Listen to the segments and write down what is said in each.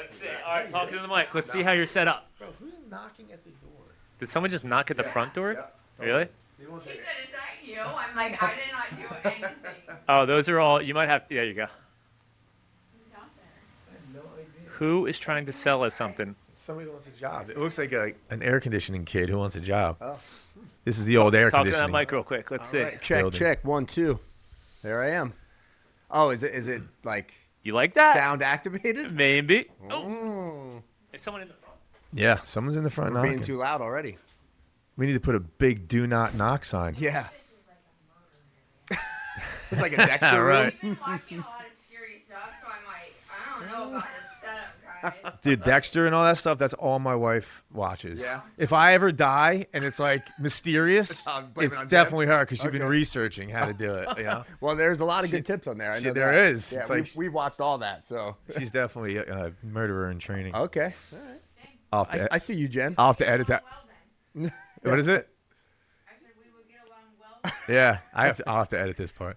Let's see. All right, talking to the mic. Let's see how you're set up. Bro, who's knocking at the door? Did someone just knock at the front door? Yeah. Really? He said, "Is that you?" I'm like, "I did not do anything." Oh, those are all. You might have. There you go. Who's out there? I have no idea. Who is trying to sell us something? Somebody who wants a job. It looks like an air conditioning kid who wants a job. Oh. This is the old air Talk to conditioning. that mic real quick. Let's see. Right, check, Building. check. 1, 2. There I am. Oh, is it like You like that? sound activated? Maybe. Oh, Oh, is someone in the front? Yeah, someone's in the front we're being knocking. too loud already. We need to put a big "Do Not Knock" sign. Yeah, This is like a murder it's like a Dexter Right. room. I've been watching a lot of scary stuff, so I'm like, I don't know about this setup, guys. Dude, Dexter and all that stuff, that's all my wife watches. Yeah. If I ever die and it's like mysterious, Blame it it's on Jen? definitely her because she's been Okay. researching how to do it. You know? Well, there's a lot of good tips on there. I She- know there that. is. Yeah, It's like- we watched all that. So She's definitely a murderer in training. okay, all right. I'll have to, I see you, Jen. I'll have to edit that. Well, then. What is it? I said we would get along well. Yeah, I'll have to edit this part.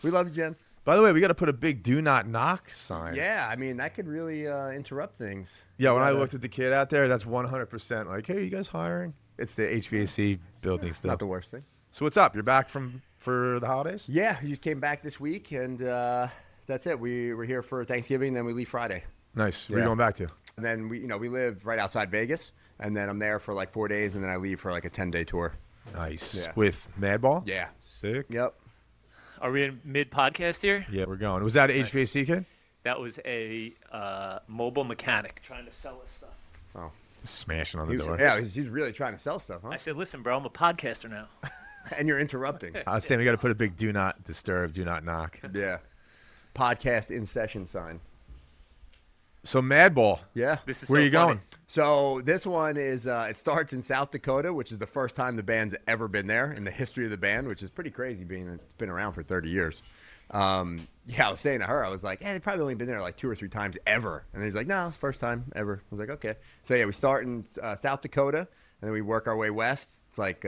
We love you, Jen. By the way, we got to put a big "Do Not Knock" sign. Yeah, I mean that could really interrupt things. Yeah, when I gotta- looked at the kid out there, that's 100% like, hey, you guys hiring? It's the HVAC building It's stuff. not the worst thing. So what's up? You're back for the holidays? Yeah, we just came back this week, and that's it. We were here for Thanksgiving, then we leave Friday. Nice. Where are Yeah. you going back to? And then we live right outside Vegas, and then I'm there for like 4 days, and then I leave for like a 10-day tour. Nice. Yeah. With Madball? Yeah. Sick. Yep. Are we in mid-podcast here? Yeah, we're going. Was that an HVAC kid? That was a mobile mechanic trying to sell us stuff. Smashing on the He was, door. yeah, he's really trying to sell stuff, huh? I said, listen, bro, I'm a podcaster now. And you're interrupting. I was saying we got to put a big "Do Not Disturb," "Do Not Knock." Yeah. Podcast in session sign. So Madball, Yeah. This is where so are you funny. going? So this one is it starts in South Dakota, which is the first time the band's ever been there in the history of the band, which is pretty crazy being it's been around for 30 years. Yeah, I was saying to her, I was like, they've probably only been there like 2 or 3 times ever. And he's like, no, it's first time ever. I was like, okay. So yeah, we start in South Dakota, and then we work our way west. It's like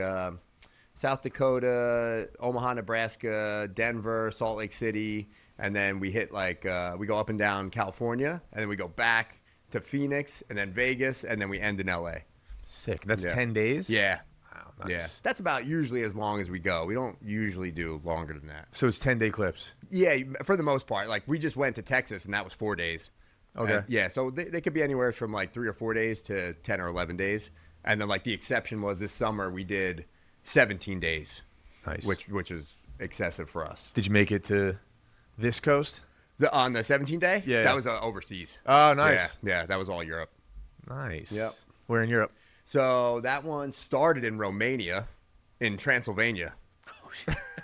South Dakota, Omaha, Nebraska, Denver, Salt Lake City, and then we hit like we go up and down California, and then we go back to Phoenix, and then Vegas, and then we end in LA. Sick. That's Yeah. 10 days? Yeah. Wow, nice. Yeah, that's about usually as long as we go. We don't usually do longer than that. So it's 10-day clips. Yeah, for the most part. Like, we just went to Texas, and that was 4 days. Okay. And, yeah, so they could be anywhere from, like, 3 or 4 days to 10 or 11 days. And then, like, the exception was this summer we did 17 days, Nice. which is excessive for us. Did you make it to this coast? On the 17th day? Yeah. That was overseas. Oh, nice. Yeah, that was all Europe. Nice. Yep. We're in Europe. So that one started in Romania, in Transylvania.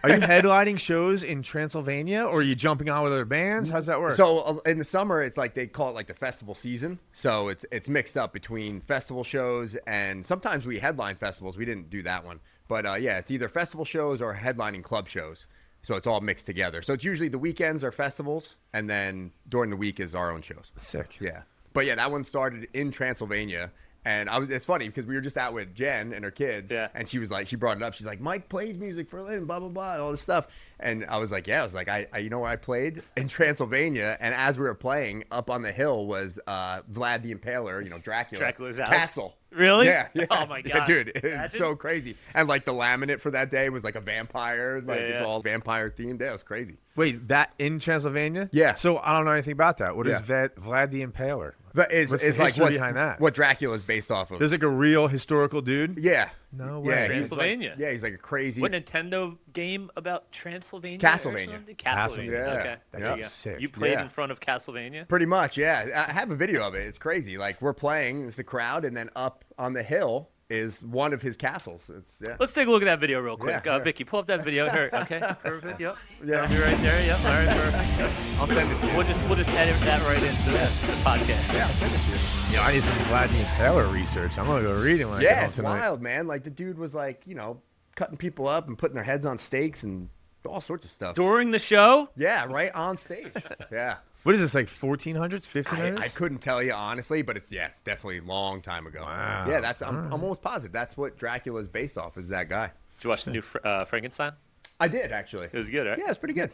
Are you headlining shows in Transylvania, or are you jumping on with other bands? How's that work? So in the summer, it's like they call it like the festival season. So it's mixed up between festival shows, and sometimes we headline festivals. We didn't do that one, but yeah, it's either festival shows or headlining club shows. So it's all mixed together. So it's usually the weekends are festivals, and then during the week is our own shows. Sick. Yeah, but yeah, that one started in Transylvania. And it's funny because we were just out with Jen and her kids, Yeah. and she was like, she brought it up. She's like, Mike plays music for a living, blah blah blah, all this stuff. And I was like, yeah, I was like, I you know where I played in Transylvania, and as we were playing, up on the hill was Vlad the Impaler, you know, Dracula's house. castle. Really? Yeah, yeah. Oh, my Yeah, God. dude, it's Imagine. so crazy. And like the laminate for that day was like a vampire, like Yeah, it's yeah. all vampire themed. Yeah, it was crazy. Wait, that in Transylvania? Yeah. So I don't know anything about that. What is Yeah. Vlad the Impaler? But it's What's the like history what behind that? what Dracula is based off of. There's like a real historical dude? Yeah. No Yeah, way. he's Transylvania. Like, yeah, he's like a crazy. What Nintendo game about Transylvania? Castlevania. Or something? Castlevania. Yeah. Okay. That There you game's go. sick. You played Yeah. in front of Castlevania? Pretty much, yeah. I have a video of it. It's crazy. Like we're playing, it's the crowd, and then up on the hill is one of his castles. It's yeah. Let's take a look at that video real quick. Yeah, sure. Vicki, pull up that video. Here. Okay, perfect. Yep. Yeah. You're right there. Yep. All right, perfect. I'll send it to you. We'll just edit that right into the podcast. Yeah, I'll send it to you. You know, I need some Vlad the Impaler research. I'm going to go read it when I get Yeah, home it's tonight. wild, man. Like the dude was like, you know, cutting people up and putting their heads on stakes and all sorts of stuff. During the show, Yeah, right on stage. Yeah. What is this, like 1400s, 1500s? I couldn't tell you honestly, but it's definitely a long time ago. Wow. Yeah, I'm almost positive that's what Dracula is based off. Is that guy? did you watch the new Frankenstein? I did actually. It was good, right? Yeah, it's pretty good.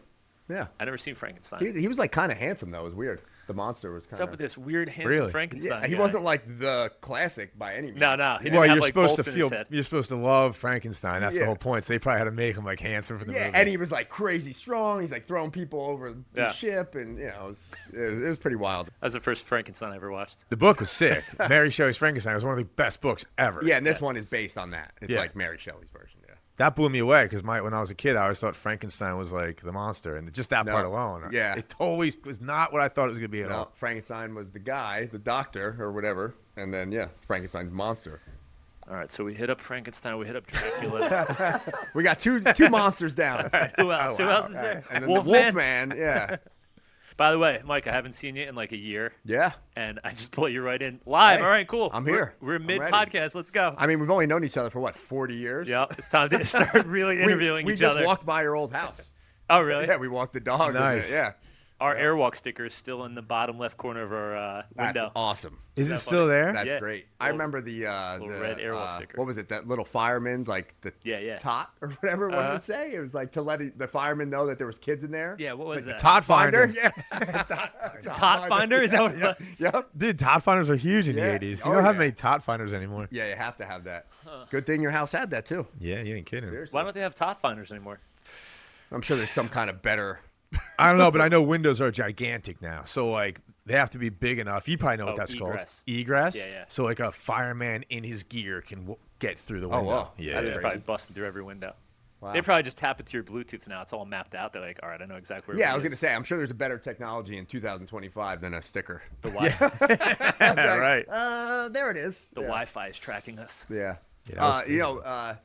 Yeah. I never seen Frankenstein. He was like kind of handsome though. It was weird. The monster was What's kind up with this weird handsome Really? Frankenstein? Yeah, he guy? wasn't like the classic by any means. No, he didn't Well, have, you're like, supposed to bolts in his feel, head. you're supposed to love Frankenstein. That's the Yeah. whole point. So they probably had to make him like handsome for the Yeah, movie. and he was like crazy strong. He's like throwing people over the Yeah. ship, and it was pretty wild. That was the first Frankenstein I ever watched. The book was sick. Mary Shelley's Frankenstein was one of the best books ever. Yeah, and this one is based on that. It's Yeah. like Mary Shelley's version. Yeah. That blew me away because when I was a kid, I always thought Frankenstein was like the monster, and just that No. part alone, Yeah. it totally was not what I thought it was gonna be at No, all. Frankenstein was the guy, the doctor or whatever, and then Frankenstein's monster. All right, so we hit up Frankenstein, we hit up Dracula. We got two monsters down. All right, who else? Oh, Who wow. else is there? And then Wolfman. the Wolfman, yeah. By the way, Mike, I haven't seen you in like a year, Yeah. and I just pulled you right in live. Hey, All right, cool. I'm here. We're I'm mid ready. podcast. Let's go. I mean, we've only known each other for, 40 years? Yeah, it's time to start really interviewing we each just other. walked by your old house. Oh, really? Yeah, we walked the dog. Nice. Yeah. Our Airwalk sticker is still in the bottom left corner of our That's window. awesome. Is that it still funny? there? That's Yeah. great. I Little- remember the red Airwalk sticker. What was it? That little fireman, like the Yeah. tot or whatever. What did Uh-huh. it say? It was like to let the fireman know that there was kids in there. Yeah, what was that? Tot Finder. Finder. Yeah. Tot Finder? Is that what it Yeah. was? Yep. Dude, tot finders were huge in Yeah. the 80s. You Oh, don't have yeah. many tot finders anymore. Yeah, you have to have that. Good thing your house had that too. Yeah, you ain't kidding. Seriously. Why don't they have Tot Finders anymore? I'm sure there's some kind of better. I don't know, but I know windows are gigantic now. So, like, they have to be big enough. You probably know what Oh, that's egress. called. Egress? Yeah. So, like, a fireman in his gear can get through the window. wow. Yeah. That's yeah. probably busting through every window. Wow. They probably just tap it to your Bluetooth now. It's all mapped out. They're like, all right, I know exactly where Yeah, I it was is. gonna say. I'm sure there's a better technology in 2025 than a sticker. The Wi- Right. There it is. The yeah. Wi-Fi is tracking us. Yeah. Yeah, that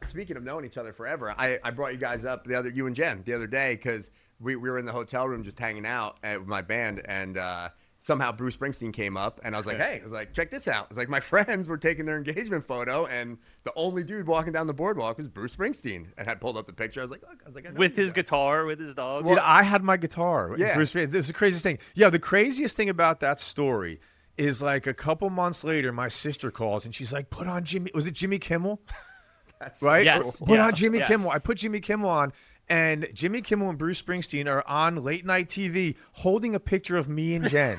was Speaking of knowing each other forever, I brought you guys up you and Jen the other day because we were in the hotel room just hanging out with my band, and somehow Bruce Springsteen came up, and I was like, hey, I was like, check this out. It's like my friends were taking their engagement photo, and the only dude walking down the boardwalk was Bruce Springsteen, and I pulled up the picture. I was like, look, I know With you his guys. guitar, with his dog. Dude, I had my guitar. Yeah. Bruce Springsteen. It was the craziest thing. Yeah, the craziest thing about that story is like a couple months later, my sister calls and she's like, put on Jimmy. Was it Jimmy Kimmel? That's Right? Yes, Put on yes, Jimmy yes. Kimmel. I put Jimmy Kimmel on, and Jimmy Kimmel and Bruce Springsteen are on late night TV holding a picture of me and Jen.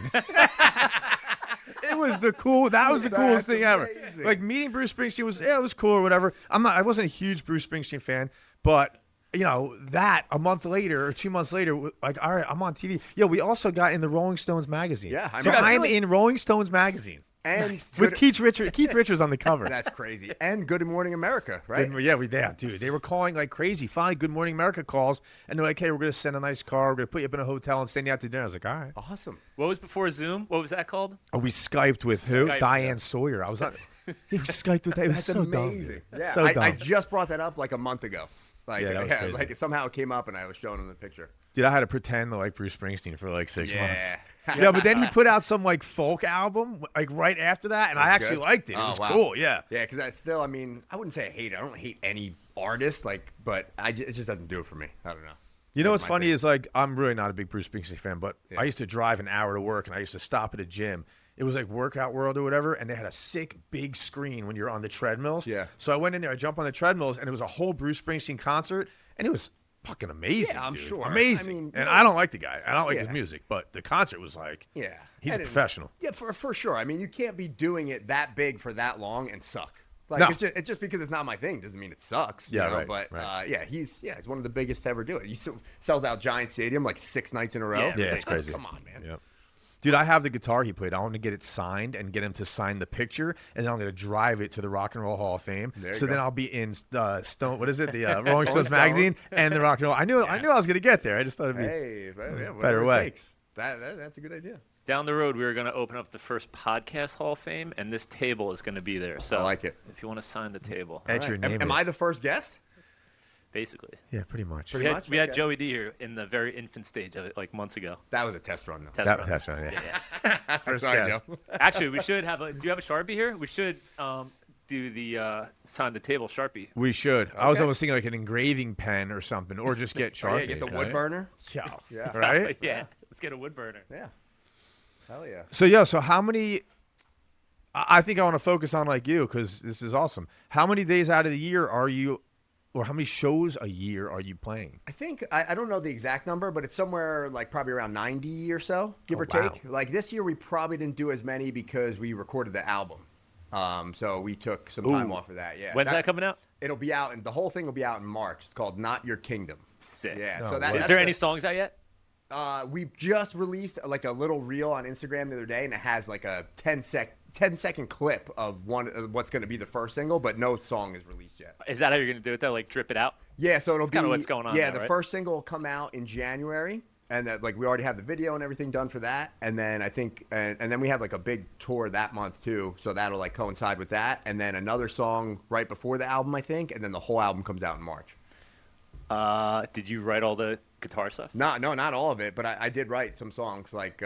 It was the coolest That's thing ever. amazing. Like meeting Bruce Springsteen was it was cool or whatever. I wasn't a huge Bruce Springsteen fan, but you know, that a month later or 2 months later, like, all right, I'm on TV. Yeah, we also got in the Rolling Stones magazine. Yeah, I so remember. I'm in Rolling Stones magazine And with Keith Richards on the cover. That's crazy. And Good Morning America, right? Dude. They were calling like crazy. Finally, Good Morning America calls, and they're like, hey, we're going to send a nice car. We're going to put you up in a hotel and send you out to dinner. I was like, all right. Awesome. What was before Zoom? What was that called? Oh, we Skyped with who? Skyped, Diane yeah. Sawyer. I was on. We Skyped with that. It was That's so amazing. dumb. Yeah, So dumb. I just brought that up like a month ago. Like, Yeah, that was crazy. like somehow it came up and I was showing him the picture. Dude, I had to pretend to like Bruce Springsteen for like 6 months. Yeah. Yeah, but then he put out some like folk album like right after that, and I That's actually good. liked it. It Oh, was wow. cool. Yeah. Yeah, because I mean, I wouldn't say I hate it. I don't hate any artist, like, but it just doesn't do it for me. I don't know. You know Not what's my funny thing. is like I'm really not a big Bruce Springsteen fan, but Yeah. I used to drive an hour to work, and I used to stop at a gym. It was like Workout World or whatever, and they had a sick big screen when you're on the treadmills. Yeah. So I went in there, I jumped on the treadmills, and it was a whole Bruce Springsteen concert, and it was fucking amazing. Yeah, I'm dude. sure. Amazing. I mean, and you I don't like the guy. I don't like his Yeah. music, but the concert was like, Yeah. he's a And professional. Yeah, for sure. I mean, you can't be doing it that big for that long and suck. Like, No. it's just because it's not my thing doesn't mean it sucks. Yeah, you know? right, But right. yeah, he's one of the biggest to ever do it. He sells out Giant Stadium like 6 nights in a row. Yeah, Yeah, it's crazy. Come on, man. Yep. Dude, I have the guitar he played. I want to get it signed and get him to sign the picture, and then I'm going to drive it to the Rock and Roll Hall of Fame. There you So then go. I'll be in Stone. What is it? The Rolling Stones Stone. magazine and the Rock and Roll. I knew I was going to get there. I just thought it'd be. Hey, yeah, Better whatever it way. takes. That's a good idea. Down the road, we were going to open up the first podcast Hall of Fame, and this table is going to be there. So I like it. If you want to sign the table, Etch All your right. name. Am in it. I the first guest? basically. Yeah, pretty much. Pretty much? We had Okay. Joey D here in the very infant stage of it, like months ago. That was a test run, though. Test That, run. that's right. Yeah. Yeah. First Sorry, guest. Joe. Actually, we should have do you have a Sharpie here? We should do the sign the table Sharpie. We should. I was Okay. almost thinking like an engraving pen or something, or just get Sharpie. Yeah, get the right? wood burner. Yeah. Yeah. Right. Yeah. Let's get a wood burner. Yeah. Hell yeah. So how many? I think I want to focus on like you because this is awesome. How many days out of the year are you or how many shows a year are you playing? I think I don't know the exact number, but it's somewhere like probably around 90 or so, give or wow. take. Like this year, we probably didn't do as many because we recorded the album. So we took some time off of that. Yeah. When's that coming out? It'll be out, and the whole thing will be out in March. It's called Not Your Kingdom. Sick. Yeah. No So way. Is there any songs out yet? We just released like a little reel on Instagram the other day, and it has like a 10-second clip of what's going to be the first single, but no song is released yet. Is that how you're gonna do it though? Like drip it out? Yeah, so it'll be kinda what's going on Yeah, now, the right? first single will come out in January, and that, like we already have the video and everything done for that. And then I think, and then we have like a big tour that month too, so that'll like coincide with that. And then another song right before the album, I think, and then the whole album comes out in March. Did you write all the guitar stuff? No, not all of it, but I did write some songs. Like,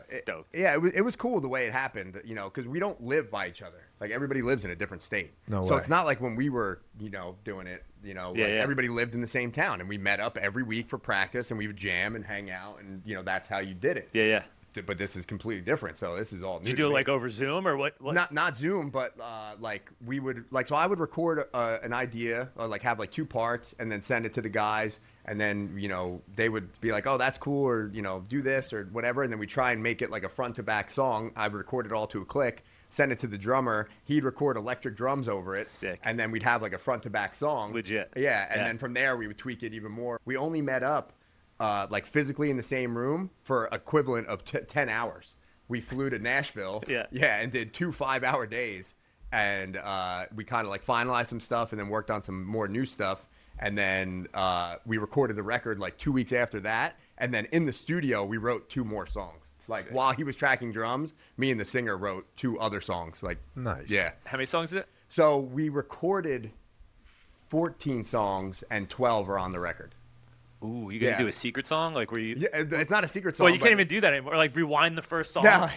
Stoked. it was cool the way it happened, you know, because we don't live by each other. Like everybody lives in a different state. No So way. it's not like when we were, doing it, Yeah, like yeah. everybody lived in the same town, and we met up every week for practice, and we would jam and hang out, and that's how you did it. Yeah, yeah. But this is completely different. So this is all new. Did you to do it me. like over Zoom or what? Not Zoom, but like we would so I would record an idea or like have like 2 parts and then send it to the guys, and then they would be like, oh, that's cool, or do this or whatever, and then we try and make it like a front to back song. I would record it all to a click, send it to the drummer. He'd record electric drums over it. Sick. And then we'd have like a front to back song. Legit. Yeah, and Yeah. then from there we would tweak it even more. We only met up like physically in the same room for equivalent of 10 hours. We flew to Nashville. Yeah. And did 2 5-hour days, and we kind of like finalized some stuff and then worked on some more new stuff. And then we recorded the record like 2 weeks after that. And then in the studio, we wrote 2 more songs. Like Sick. while he was tracking drums, me and the singer wrote 2 other songs. Like, Nice. yeah. How many songs is it? So we recorded 14 songs and 12 are on the record. Ooh, you gonna Yeah. do a secret song? Like where you? Yeah, it's not a secret song. Well, you but- can't even do that anymore. Like rewind the first song. No.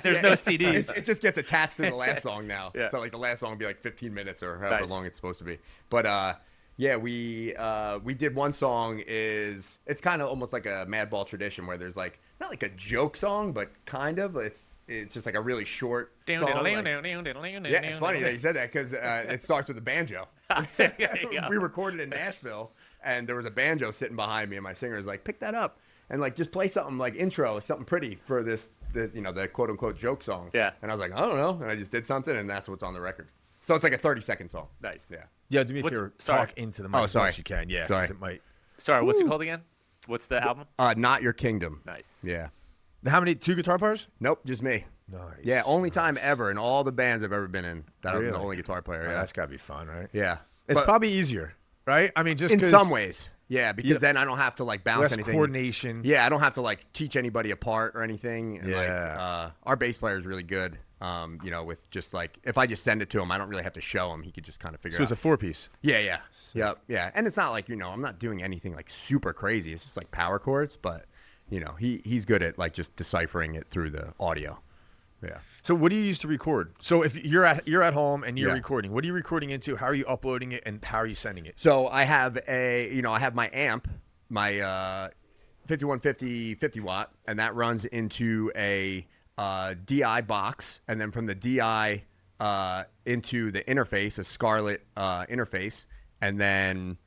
There's no CDs. It just gets attached to the last song now. Yeah. So like the last song will be like 15 minutes or however Nice. long it's supposed to be. But yeah, we did one song. It's kind of almost like a Madball tradition where there's like not like a joke song, but kind of. It's just like a really short song. Like, yeah, it's funny that you said that because it starts with a banjo. There you go. We recorded in Nashville, and there was a banjo sitting behind me, and my singer was like, "Pick that up and like just play something like intro, something pretty for the quote unquote joke song." Yeah. And I was like, "I don't know," and I just did something, and that's what's on the record. So it's like a 30-second song. Nice. Yeah. Yeah, do me a What's- favor. sorry. Talk into the mic sorry. as you can. Yeah, Sorry. because it might. Sorry, what's it called again? What's the album? Not Your Kingdom. Nice. Yeah. How many? 2 guitar players? Nope, just me. Nice. Yeah, only time ever in all the bands I've ever been in that I'm the Really? only guitar player. Oh, Yeah. that's gotta be fun, right? Yeah. It's But probably easier, right? I mean, just in 'cause some ways. Yeah, because Yeah. then I don't have to like bounce less anything. coordination. Yeah, I don't have to like teach anybody apart or anything. And, like, Yeah. our bass player is really good. With just like if I just send it to him, I don't really have to show him. He could just kind of figure So it it's out. a 4-piece. Yeah. Yeah. And it's not like I'm not doing anything like super crazy. It's just like power chords, but he's good at like just deciphering it through the audio. Yeah. So what do you use to record? So if you're at home and you're Yeah. recording, what are you recording into? How are you uploading it, and how are you sending it? So I have I have my amp, my 5150 50 watt, and that runs into a DI box, and then from the DI into the interface, a Scarlett interface, and then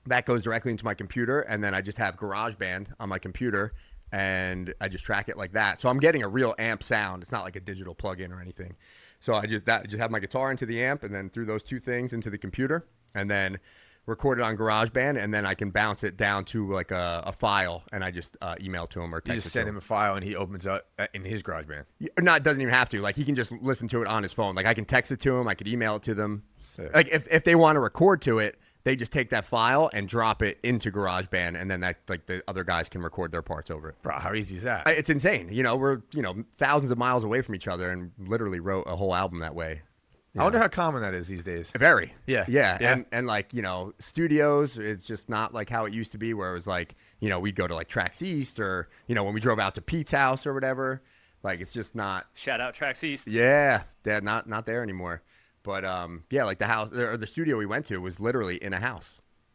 that goes directly into my computer, and then I just have GarageBand on my computer, and I just track it like that. So I'm getting a real amp sound. It's not like a digital plug-in or anything. So I just have my guitar into the amp, and then through those 2 things into the computer, and then record it on GarageBand, and then I can bounce it down to like a file, and I just email it to him or text You it just to send him a file, and he opens up in his GarageBand. No, it doesn't even have to. Like he can just listen to it on his phone. Like I can text it to him. I could email it to them. Sick. Like if they want to record to it, they just take that file and drop it into GarageBand, and then that like the other guys can record their parts over it. Bro, how easy is that? It's insane. We're thousands of miles away from each other, and literally wrote a whole album that way. I wonder how common that is these days. Very. Yeah. Yeah. Yeah. And like, studios, it's just not like how it used to be where it was like, we'd go to like Tracks East or, when we drove out to Pete's house or whatever. Like, it's just not. Shout out Tracks East. Yeah. Yeah. Not there anymore. But, yeah, like the house or the studio we went to was literally in a house.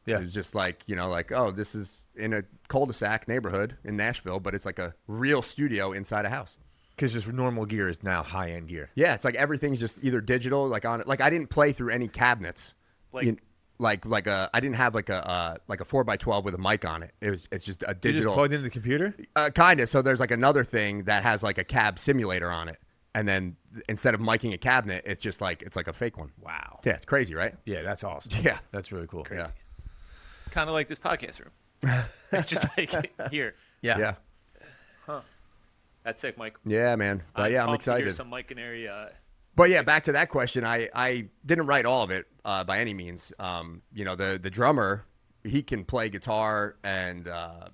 Yeah. It was just like, like, oh, this is in a cul-de-sac neighborhood in Nashville, but it's like a real studio inside a house. Because just normal gear is now high-end gear. Yeah, it's like everything's just either digital, like on it. Like I didn't play through any cabinets. Like I didn't have like a 4x12 with a mic on it. It's just a You digital. just plugged into the computer? Kind of. So there's like another thing that has like a cab simulator on it, and then instead of miking a cabinet, it's just like it's like a fake one. Wow. Yeah, it's crazy, right? Yeah, that's awesome. Yeah. That's really cool. Yeah. Kind of like this podcast room. It's just like here. Yeah. Yeah. That's sick, Mike. Yeah, man. But yeah, I'm pumped to hear excited. some Mike Gurnari. But yeah, back to that question. I didn't write all of it by any means. The drummer, he can play guitar and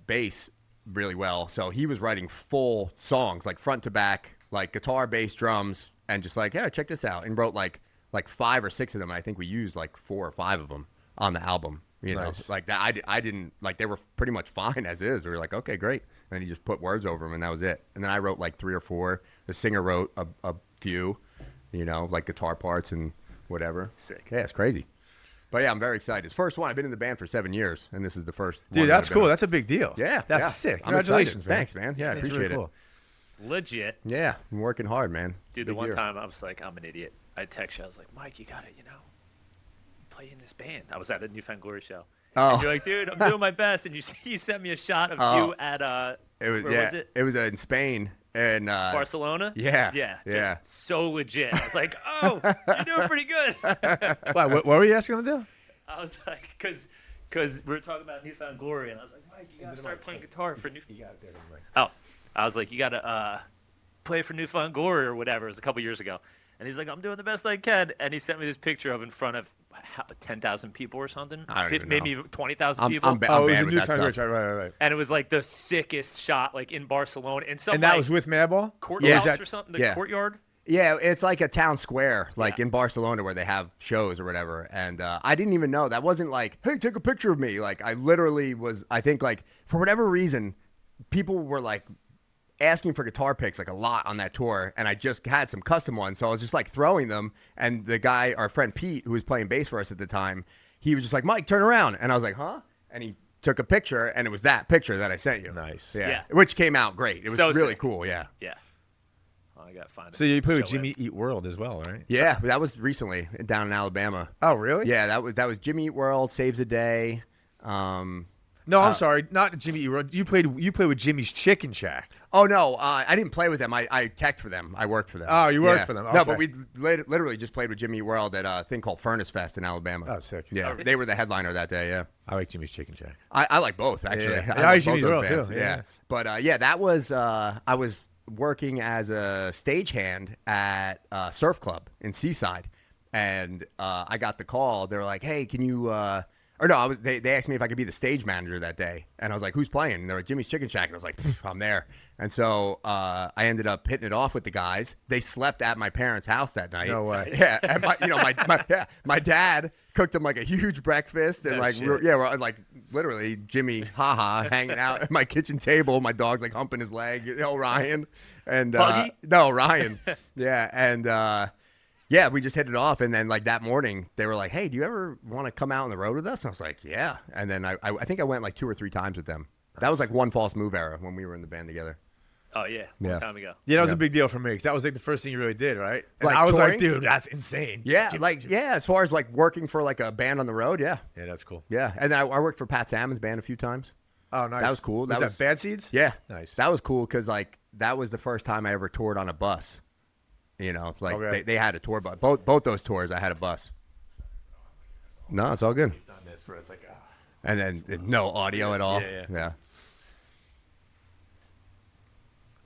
bass really well. So he was writing full songs, like front to back, like guitar, bass, drums, and just like, yeah, check this out. And wrote like 5 or 6 of them. I think we used like 4 or 5 of them on the album. Nice. Like that. I didn't like, they were pretty much fine as is. We were like, okay, great. And then he just put words over them, and that was it. And then I wrote like 3 or 4. The singer wrote a few. Like guitar parts and whatever. Sick. Yeah, it's crazy. But yeah, I'm very excited. It's the first one. I've been in the band for 7 years, and this is the first one. Dude, that that's I've been cool. on. That's a big deal. Yeah. That's yeah. sick. I'm Congratulations, excited. man. Thanks, man. Yeah, I That's appreciate really it. cool. Legit. Yeah, I'm working hard, man. Dude, Big the one year. time I was like, I'm an idiot. I text you. I was like, Mike, you got to, play in this band. I was at the Newfound Glory show. Oh. And you're like, dude, I'm doing my best. And you sent me a shot of Oh. you at, It was where was it? It was in Spain and Barcelona? Yeah. Yeah. Yeah. Just so legit. I was like, oh, you're doing pretty good. Why, what were you asking him to do? I was like, because we were talking about Newfound Glory, and I was like, Mike, you got to start playing guitar for Newfound Glory. Oh, I was like, you got to play for Newfound Glory or whatever. It was a couple years ago. And he's like, I'm doing the best I can. And he sent me this picture of in front of 10,000 people or something. I don't even maybe know. 20,000 people. I'm Oh, it was bad a with new that Foundry. stuff. Right. And it was like the sickest shot, like in Barcelona. And some And that like, was with Madball? courthouse Yeah. or something, the Yeah. courtyard. Yeah, it's like a town square, like Yeah. in Barcelona where they have shows or whatever. And I didn't even know. That wasn't like, hey, take a picture of me. Like, I literally was, I think, like, for whatever reason, people were like asking for guitar picks like a lot on that tour. And I just had some custom ones. So I was just like throwing them. And the guy, our friend Pete, who was playing bass for us at the time, he was just like, Mike, turn around. And I was like, huh? And he took a picture, and it was that picture that I sent you. Nice. Yeah. Which came out great. It was So really sick. cool. Yeah. Yeah. Oh, I got to find it. So you played with Show Jimmy it. Eat World as well, right? Yeah. That was recently down in Alabama. Oh, really? Yeah, that was Jimmy Eat World, Saves a Day. No, I'm sorry, not Jimmy Eat World. You played with Jimmy's Chicken Shack. Oh no, I didn't play with them. I teched for them. I worked for them. Oh, you worked for them. No, Okay. but we literally just played with Jimmy Eat World at a thing called Furnace Fest in Alabama. Oh, sick. Yeah, they were the headliner that day. Yeah, I like Jimmy's Chicken Shack. I like both actually. Yeah. I I like like Jimmy Eat both World, those bands. too. Yeah. Yeah. But yeah, that was I was working as a stagehand at Surf Club in Seaside, and I got the call. They were like, "Hey, can you?" Or no, they asked me if I could be the stage manager that day. And I was like, who's playing? And they were like, Jimmy's Chicken Shack. And I was like, I'm there. And so I ended up hitting it off with the guys. They slept at my parents' house that night. No way. Yeah. And my dad cooked them like a huge breakfast. And No like, shit. we're like literally Jimmy, hanging out at my kitchen table. My dog's like humping his leg. Ryan. And Buggy? No, Ryan. Yeah. And yeah, we just hit it off, and then like that morning, they were like, "Hey, do you ever want to come out on the road with us?" And I was like, "Yeah." And then I think I went like 2 or 3 times with them. That was like One False Move era when we were in the band together. Oh, yeah. Yeah. Long time ago. Yeah, that was Yeah. a big deal for me because that was like the first thing you really did, right? And Like I was touring? like, dude, that's insane. Yeah, Jimmy- as far as like working for like a band on the road, yeah, Yeah, that's cool. yeah. And I worked for Pat Salmon's band a few times. Oh, nice. That was cool. Was That that was- Bad Seeds? Yeah, Nice. That was cool because like that was the first time I ever toured on a bus. It's like Okay. they had a tour bus. Both those tours, I had a bus. No, it's all good. Done this where it's like, And then no audio at all. Yeah.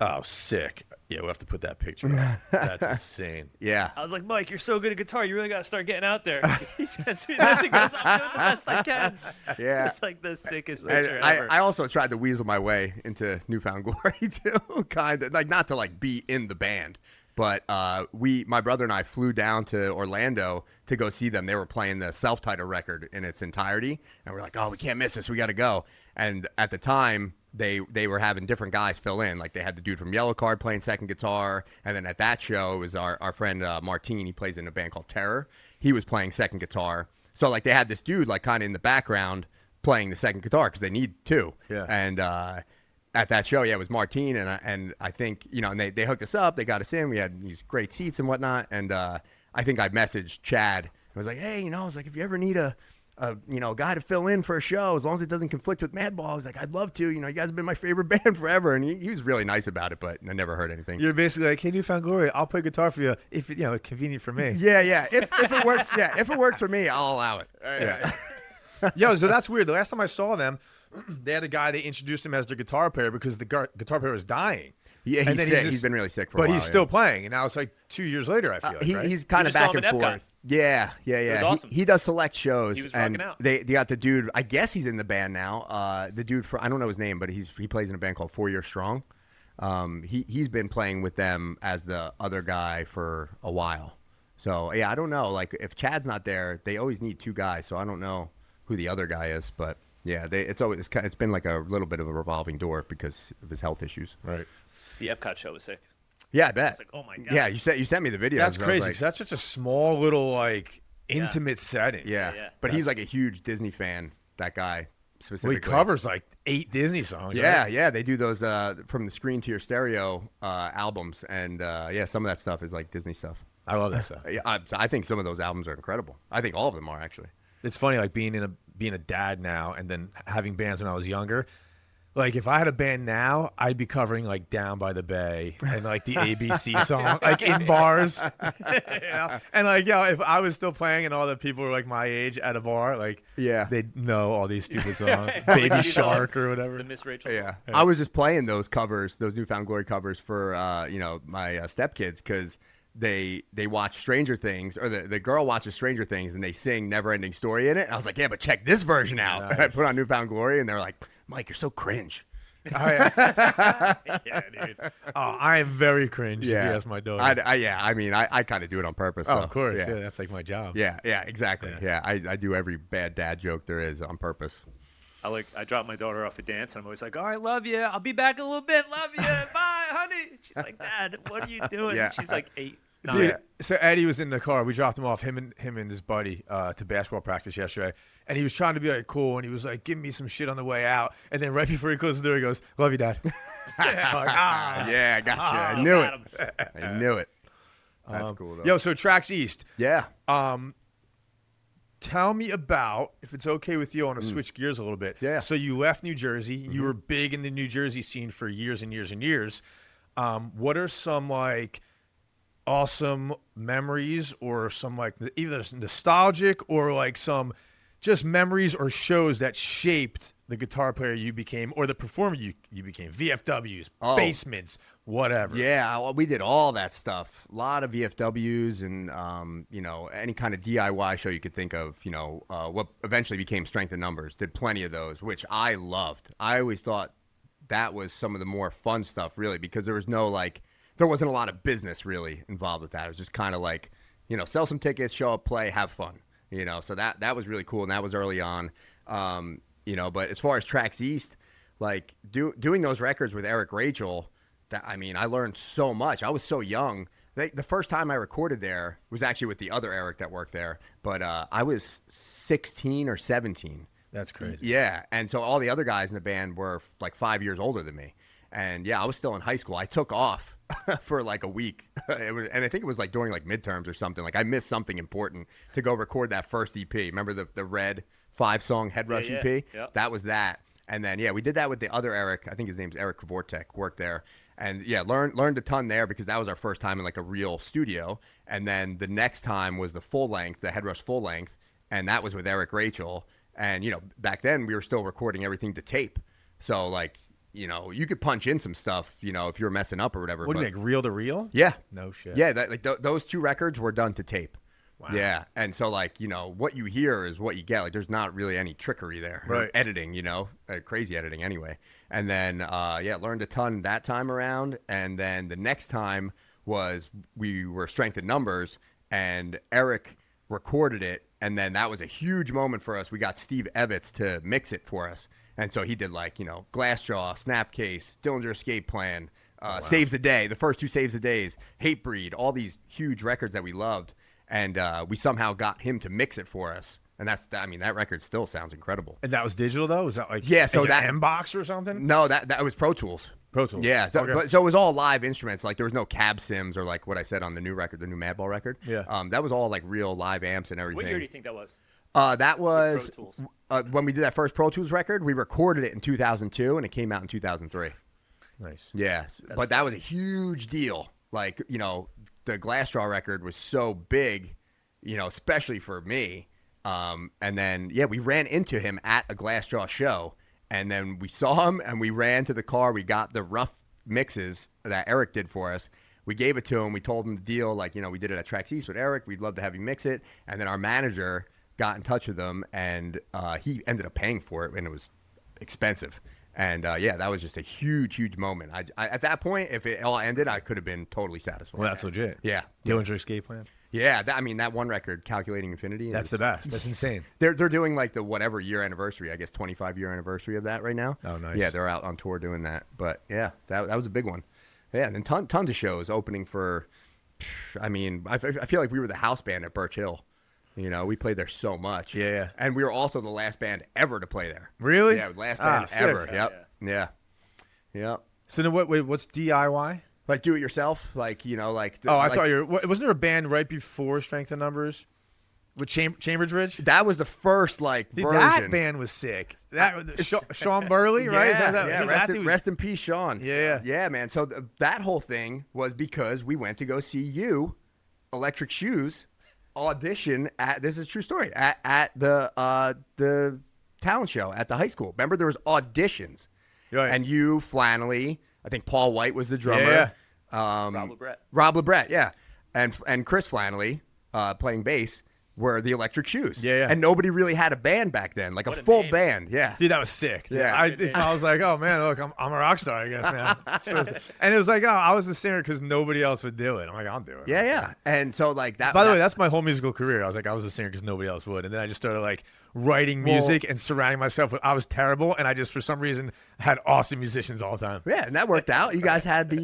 Oh, sick. Yeah, we'll have to put that picture up. That's insane. Yeah. I was like, Mike, you're so good at guitar. You really got to start getting out there. He sends me this and goes, I'm doing the best I can. Yeah. It's like the sickest And picture ever. I also tried to weasel my way into Newfound Glory too, kind of like not to like be in the band, but my brother and I flew down to Orlando to go see them. They were playing the self-titled record in its entirety, and we're like, oh, we can't miss this. We got to go. And at the time, they were having different guys fill in. Like they had the dude from Yellow Card playing second guitar, and then at that show it was our friend Martine. He plays in a band called Terror. He was playing second guitar. So like they had this dude like kind of in the background playing the second guitar because they need two. Yeah. And at that show, yeah, it was Martine, and I think and they hooked us up. They got us in. We had these great seats and whatnot. And I think I messaged Chad. I was like, hey, I was like, if you ever need a a guy to fill in for a show as long as it doesn't conflict with Madball. He's like, I'd love to. You guys have been my favorite band forever. And he was really nice about it, but I never heard anything. You're basically like, hey, Newfound Glory, I'll play guitar for you if it's convenient for me. Yeah. If it works, if it works for me, I'll allow it. Yo, so that's weird. The last time I saw them, they had a guy, they introduced him as their guitar player because the guitar player was dying. Yeah, and he's then sick. He's been really sick for a while. But he's still playing, and now it's like 2 years later, I feel like, right? He's kind of back and forth. Yeah. It was awesome. He does select shows. He was and rocking out. They got the dude, I guess he's in the band now. The dude, I don't know his name, but he plays in a band called 4 Year Strong. He's been playing with them as the other guy for a while. So, yeah, I don't know. Like, if Chad's not there, they always need two guys, so I don't know who the other guy is, but yeah, it's been like a little bit of a revolving door because of his health issues. Right. The Epcot show was sick. Yeah, I bet. It's like, oh my god. Yeah, you sent me the video. That's crazy because that's such a small little intimate setting. Yeah. But he's like a huge Disney fan. That guy specifically. Well, he covers like 8 Disney songs. Yeah, right? yeah. They do those from the screen to your stereo albums, and some of that stuff is like Disney stuff. I love that stuff. Yeah, I think some of those albums are incredible. I think all of them are actually. It's funny, like being a dad now and then having bands when I was younger. Like if I had a band now, I'd be covering like Down by the Bay and like the ABC song, like in bars. And like, if I was still playing and all the people were like my age at a bar, like they'd know all these stupid songs, Baby Shark or whatever. The Miss Rachel. Yeah. I was just playing those covers, those Newfound Glory covers for my stepkids because they watch Stranger Things, or the girl watches Stranger Things and they sing Never Ending Story in it. And I was like, yeah, but check this version out. Nice. And I put on Newfound Glory and they're like, Mike, you're so cringe. Oh, yeah. Yeah, dude. Oh, I am very cringe. Yeah. If you ask my daughter. I kind of do it on purpose. Oh, though. of course. Yeah. Yeah, that's like my job. Yeah, exactly. Yeah, I do every bad dad joke there is on purpose. I drop my daughter off at dance, and I'm always like, all right, love you. I'll be back in a little bit. Love you. Bye, honey. She's like, Dad, what are you doing? Yeah. She's like 8. Dude, so Eddie was in the car. We dropped him off, him and his buddy, to basketball practice yesterday. And he was trying to be like cool, and he was like, "Give me some shit on the way out." And then right before he closed the door, he goes, "Love you, Dad." Yeah, I got you. I knew it. I knew it. That's cool though. Yo, so Tracks East. Yeah. Tell me about, if it's okay with you, I want to switch gears a little bit. Yeah. So you left New Jersey. You were big in the New Jersey scene for years and years and years. What are some like awesome memories, or some like either nostalgic or like some just memories or shows that shaped the guitar player you became or the performer you became? VFWs, basements, whatever. Yeah, well, we did all that stuff. A lot of VFWs and, any kind of DIY show you could think of, what eventually became Strength in Numbers. Did plenty of those, which I loved. I always thought that was some of the more fun stuff, really, because there was there wasn't a lot of business really involved with that. It was just kind of like, sell some tickets, show up, play, have fun. So that was really cool, and that was early on. But as far as Tracks East, like doing those records with Eric Rachel, I learned so much. I was so young. The first time I recorded there was actually with the other Eric that worked there, but I was 16 or 17. That's crazy. Yeah, and so all the other guys in the band were like 5 years older than me. And yeah, I was still in high school. I took off for like a week, and I think it was like during like midterms or something. Like I missed something important to go record that first EP. Remember the red 5-song Headrush EP? Yeah. That was that. And then we did that with the other Eric. I think his name's Eric Kvortek. Worked there, and learned a ton there because that was our first time in like a real studio. And then the next time was the full length, the Headrush full length, and that was with Eric Rachel. And back then we were still recording everything to tape, so like. You could punch in some stuff, if you were messing up or whatever. What do you make, reel to reel? Yeah. No shit. Yeah, those 2 records were done to tape. Wow. Yeah, and so like what you hear is what you get. Like there's not really any trickery there. Right. Editing, crazy editing anyway. And then learned a ton that time around. And then the next time was we were Strength in Numbers, and Eric recorded it, and then that was a huge moment for us. We got Steve Evans to mix it for us. And so he did like, Glassjaw, Snapcase, Dillinger Escape Plan, Saves the Day, the first 2 Saves the Days, Hatebreed, all these huge records that we loved. And we somehow got him to mix it for us. And that record still sounds incredible. And that was digital though? Was that like so that M-Box or something? No, that was Pro Tools. Pro Tools. Yeah. So, Okay. so it was all live instruments. Like there was no cab sims or like what I said on the new record, the new Madball record. Yeah. That was all like real live amps and everything. What year do you think that was? That was Pro Tools. when we did that first Pro Tools record. We recorded it in 2002, and it came out in 2003. Nice. Yeah, but that was a huge deal. Like, you know, the Glassjaw record was so big, you know, especially for me. And then, yeah, we ran into him at a Glassjaw show, and then we saw him, and we ran to the car. We got the rough mixes that Eric did for us. We gave it to him. We told him the deal, like, you know, we did it at Tracks East with Eric. We'd love to have you mix it. And then our manager got in touch with him, and he ended up paying for it, and it was expensive. And, yeah, that was just a huge, huge moment. I at that point, if it all ended, I could have been totally satisfied. Well, that's legit. Yeah. Dillinger Escape Plan. Yeah, I mean, that one record, Calculating Infinity. That's the best. That's insane. They're doing, like, the whatever year anniversary, I guess 25-year anniversary of that right now. Oh, nice. Yeah, they're out on tour doing that. But, yeah, that was a big one. Yeah, and then tons of shows opening for, I mean, I feel like we were the house band at Birch Hill. You know, we played there so much. Yeah. And we were also the last band ever to play there. Really? Yeah, last band sick. ever. Oh, Yep. Yeah. Yep. So then what's DIY? Like do it yourself? Like, you know, like. I like, thought wasn't there a band right before Strength and Numbers with Chambers Bridge? That was the first, like, Dude, version. that band was sick. Sean Burley, right? Yeah, rest in peace, Sean. Yeah. Yeah, man. So that whole thing was because we went to go see you, Electric Shoes, audition at, this is a true story, at the talent show at the high school. Remember, there was auditions. Right. And you, Flannelly, I think Paul White was the drummer. Rob LeBret. Rob LeBret, yeah. And Chris Flannelly, playing bass, were the Electric Shoes. Yeah. And nobody really had a band back then, like What a a full name. band. Yeah. Dude, that was sick. Yeah. I was like, oh man, look, I'm a rock star, I guess, man. And it was like, oh, I was the singer because nobody else would do it. I'm like, I'll do it. Yeah. And so, like, that. By the way, that's my whole musical career. I was like, I was a singer because nobody else would, and then I just started like writing music and surrounding myself with. I was terrible, and I just for some reason had awesome musicians all the time. Yeah, and that worked out. You guys had the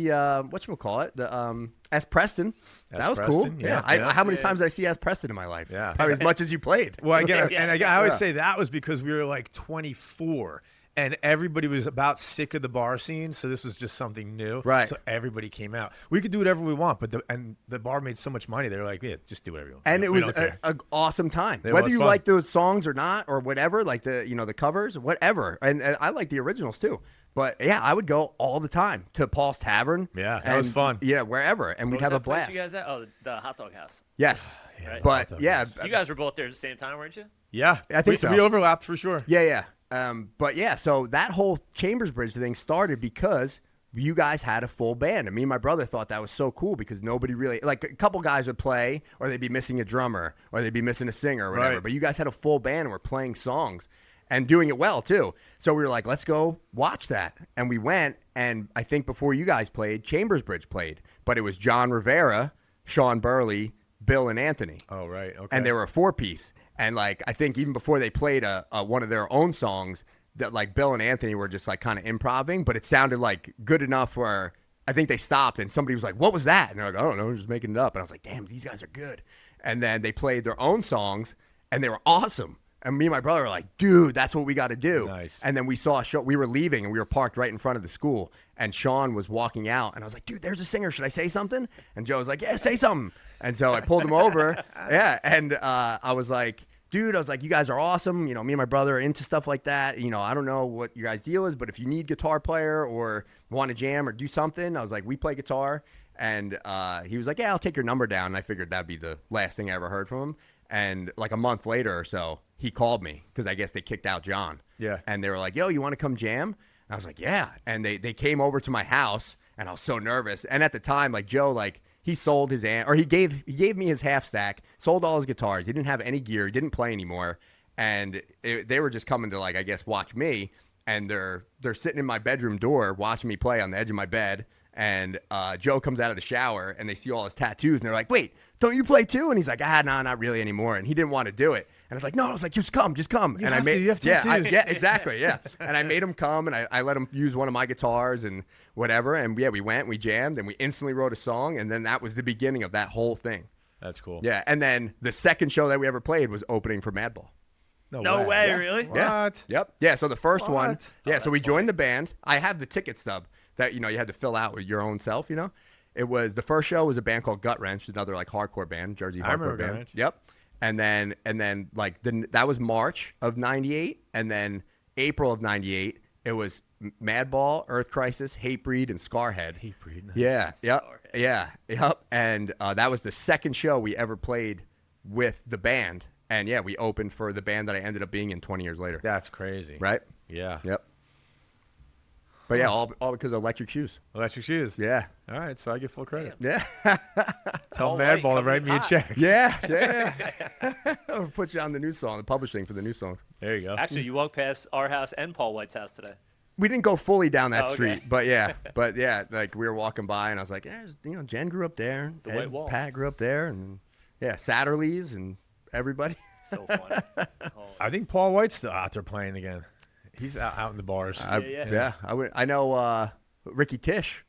whatchamacallit, the S. Preston. That S. was cool. Preston, Yeah. yeah. How many times did I see S. Preston in my life? Yeah. Probably as much as you played. Well, again, I always Yeah. say that was because we were like 24. And everybody was about sick of the bar scene, so this was just something new. Right. So everybody came out. We could do whatever we want, but the bar made so much money. They were like, yeah, just do whatever you want. And it We was don't care. an awesome time. It Whether was you fun. like those songs or not, or whatever, like the covers, whatever. And I like the originals too. But yeah, I would go all the time to Paul's Tavern. Yeah, that was fun. Yeah, wherever, and we'd What was have a that place blast. you guys at? Oh, the hot dog house. Yes, Right. but Hot yeah, Dog You guys were both there at the same time, weren't you? Yeah, I think so. We overlapped for sure. yeah. But yeah, so that whole Chambers Bridge thing started because you guys had a full band, and me and my brother thought that was so cool because nobody really, like, a couple guys would play, or they'd be missing a drummer, or they'd be missing a singer, or whatever. Right. But you guys had a full band and were playing songs and doing it well too. So we were like, let's go watch that, and we went. And I think before you guys played, Chambers Bridge played, but it was John Rivera, Sean Burley, Bill, and Anthony. Oh, right. Okay. And they were a four-piece. And, like, I think even before they played one of their own songs, that, like, Bill and Anthony were just, like, kind of improvising, but it sounded, like, good enough where I think they stopped and somebody was like, what was that? And they're like, I don't know, we're just making it up. And I was like, damn, these guys are good. And then they played their own songs, and they were awesome. And me and my brother were like, dude, that's what we got to do. Nice. And then we saw a show. We were leaving, and we were parked right in front of the school. And Sean was walking out, and I was like, dude, there's a singer. Should I say something? And Joe was like, yeah, say something. And so I pulled him over. Yeah. And I was like, dude, you guys are awesome. You know, me and my brother are into stuff like that. You know, I don't know what your guys' deal is, but if you need guitar player or want to jam or do something, I was like, we play guitar. And he was like, yeah, I'll take your number down. And I figured that'd be the last thing I ever heard from him. And like a month later or so, he called me because I guess they kicked out John. Yeah. And they were like, yo, you want to come jam? And I was like, yeah. And they came over to my house, and I was so nervous. And at the time, like, Joe, like, he sold his he gave me his half stack, sold all his guitars. He didn't have any gear. He didn't play anymore. And they were just coming to, like, I guess, watch me. And they're sitting in my bedroom door watching me play on the edge of my bed. And Joe comes out of the shower, and they see all his tattoos, and they're like, wait, don't you play too? And he's like, no, not really anymore. And he didn't want to do it. And I was like, no. I was like, just come. You and have to, you have tattoos. yeah, exactly, yeah. And I made him come, and I let him use one of my guitars and whatever. And yeah, we went, we jammed, and we instantly wrote a song. And then that was the beginning of that whole thing. That's cool. Yeah, and then the second show that we ever played was opening for Madball. No way, really? Yeah. What? Yep. Yeah, so the first one, What? yeah, Oh, so we that's joined the band. I have the ticket stub that, you know, you had to fill out with your own self, you know. It was, the first show was a band called Gut Wrench, another, like, hardcore band, Jersey I hardcore remember Gut band. Wrench. Yep. And then like that was March of '98, and then April of '98 it was Madball, Earth Crisis, Hatebreed, and Scarhead. Hatebreed, nice. Yeah, yep, Scarhead. yep. And that was the second show we ever played with the band. And yeah, we opened for the band that I ended up being in 20 years later. That's crazy. Right? Yeah. Yep. But yeah, all because of Electric Shoes. Electric Shoes. Yeah. All right, so I get full credit. Yeah. Tell All right, Madball to coming write me a hot. check. Yeah. I'll put you on the new song, the publishing for the new songs. There you go. Actually, you walked past our house and Paul White's house today. We didn't go fully down that Oh, okay. street, but yeah, like we were walking by, and I was like, yeah, Jen grew up there, The White Ed, Wall. Pat grew up there, and yeah, Satterleys and everybody. So funny. Oh. I think Paul White's still out there playing again. He's out in the bars. Yeah. I know Ricky Tish,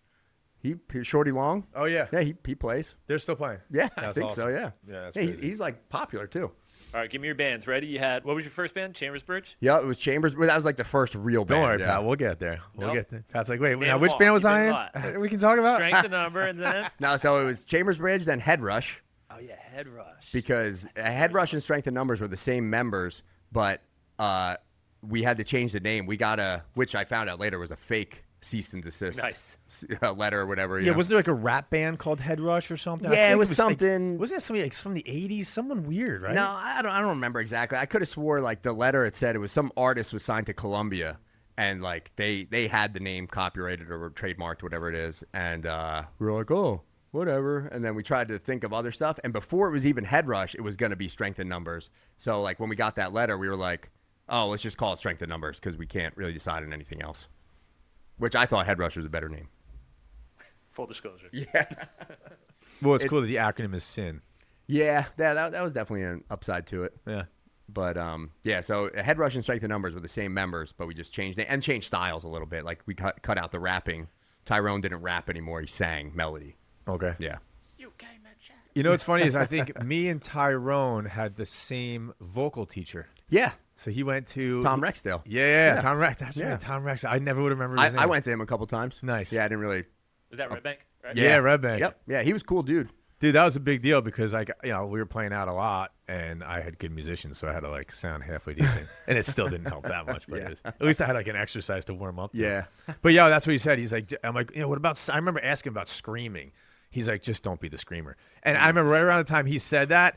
he Shorty Long. Oh yeah, Yeah, he plays. they're still playing. Yeah, I That's think awesome. so. Yeah, Yeah, that's he's crazy. like popular too. All right, give me your bands. Ready? You had, what was your first band? Chambers Bridge? Yeah, it was Chambers. That was like the first real band. Don't worry, yeah. Pat. We'll get there. We'll Nope. get there. Pat's like, wait, Name now them which all. band was You I did in? a lot. We can talk about. Strength and number, and then? No, so it was Chambers Bridge, then Headrush, Oh, yeah, Head Rush. because Headrush and Strength and Numbers were the same members, but we had to change the name. We got which I found out later was a fake cease and desist Nice. letter or whatever. Yeah, wasn't there like a rap band called Headrush or something? I Yeah, it think was like- something- wasn't it something like from the '80s? Someone weird, right? No, I don't remember exactly. I could have swore like the letter it said it was some artist was signed to Columbia, and like they had the name copyrighted or trademarked, whatever it is, and we were like, oh, whatever. And then we tried to think of other stuff, and before it was even Headrush, it was going to be Strength and Numbers. So like when we got that letter, we were like, oh, let's just call it Strength and Numbers because we can't really decide on anything else. Which I thought Headrush was a better name. Full disclosure. Yeah. Well, it's cool that the acronym is SIN. Yeah, that was definitely an upside to it. Yeah. But yeah, so Headrush and Strength and Numbers were the same members, but we just changed it and changed styles a little bit. Like we cut out the rapping. Tyrone didn't rap anymore; he sang melody. Okay. Yeah. You know what's funny is I think me and Tyrone had the same vocal teacher. Yeah. So he went to Tom Rexdale. Yeah, Tom Rex. That's Yeah. right, Tom Rex. I never would have remembered his name. I went to him a couple times. Nice. Yeah, I didn't really. Was that Red Bank? Right? Yeah, Red Bank. Yep. Yeah, he was a cool dude. Dude, that was a big deal because we were playing out a lot, and I had good musicians, so I had to like sound halfway decent, and it still didn't help that much. But Yeah. at least I had like an exercise to warm up to. Yeah. But yeah, that's what he said. He's like, I'm like, what about? I remember asking about screaming. He's like, just don't be the screamer. And I remember right around the time he said that,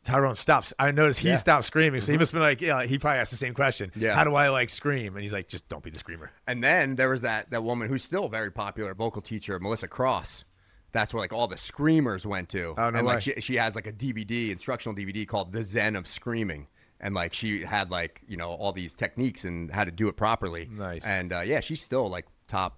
Tyrone stops. I noticed he Yeah. stopped screaming, so he must have been like, yeah, he probably asked the same question. Yeah. How do I like scream? And he's like, just don't be the screamer. And then there was that woman who's still a very popular vocal teacher, Melissa Cross. That's where like all the screamers went to. Oh, no and like way. she has like a DVD, instructional DVD called The Zen of Screaming. And like she had like, all these techniques and how to do it properly. Nice. And yeah, she's still like top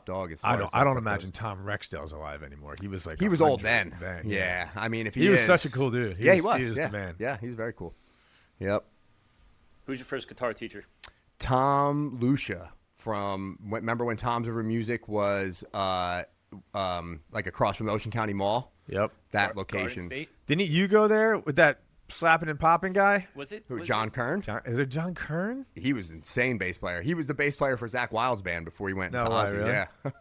dog as far I as don't that stuff imagine goes. Tom Rexdale's alive anymore. He was like He was old 100 then. Yeah. I mean, if He was is- such a cool dude. He was. He was yeah. the man. Yeah, he's very cool. Yep. Who's your first guitar teacher? Tom Lucia remember when Tom's River Music was like across from the Ocean County Mall? Yep. That Garden location. State? Didn't you go there with that slapping and popping guy? Was it? Who, was John it- Kern? Is it John Kern? He was an insane bass player. He was the bass player for Zach Wild's band before he went No to way, Ozzy. really? Yeah.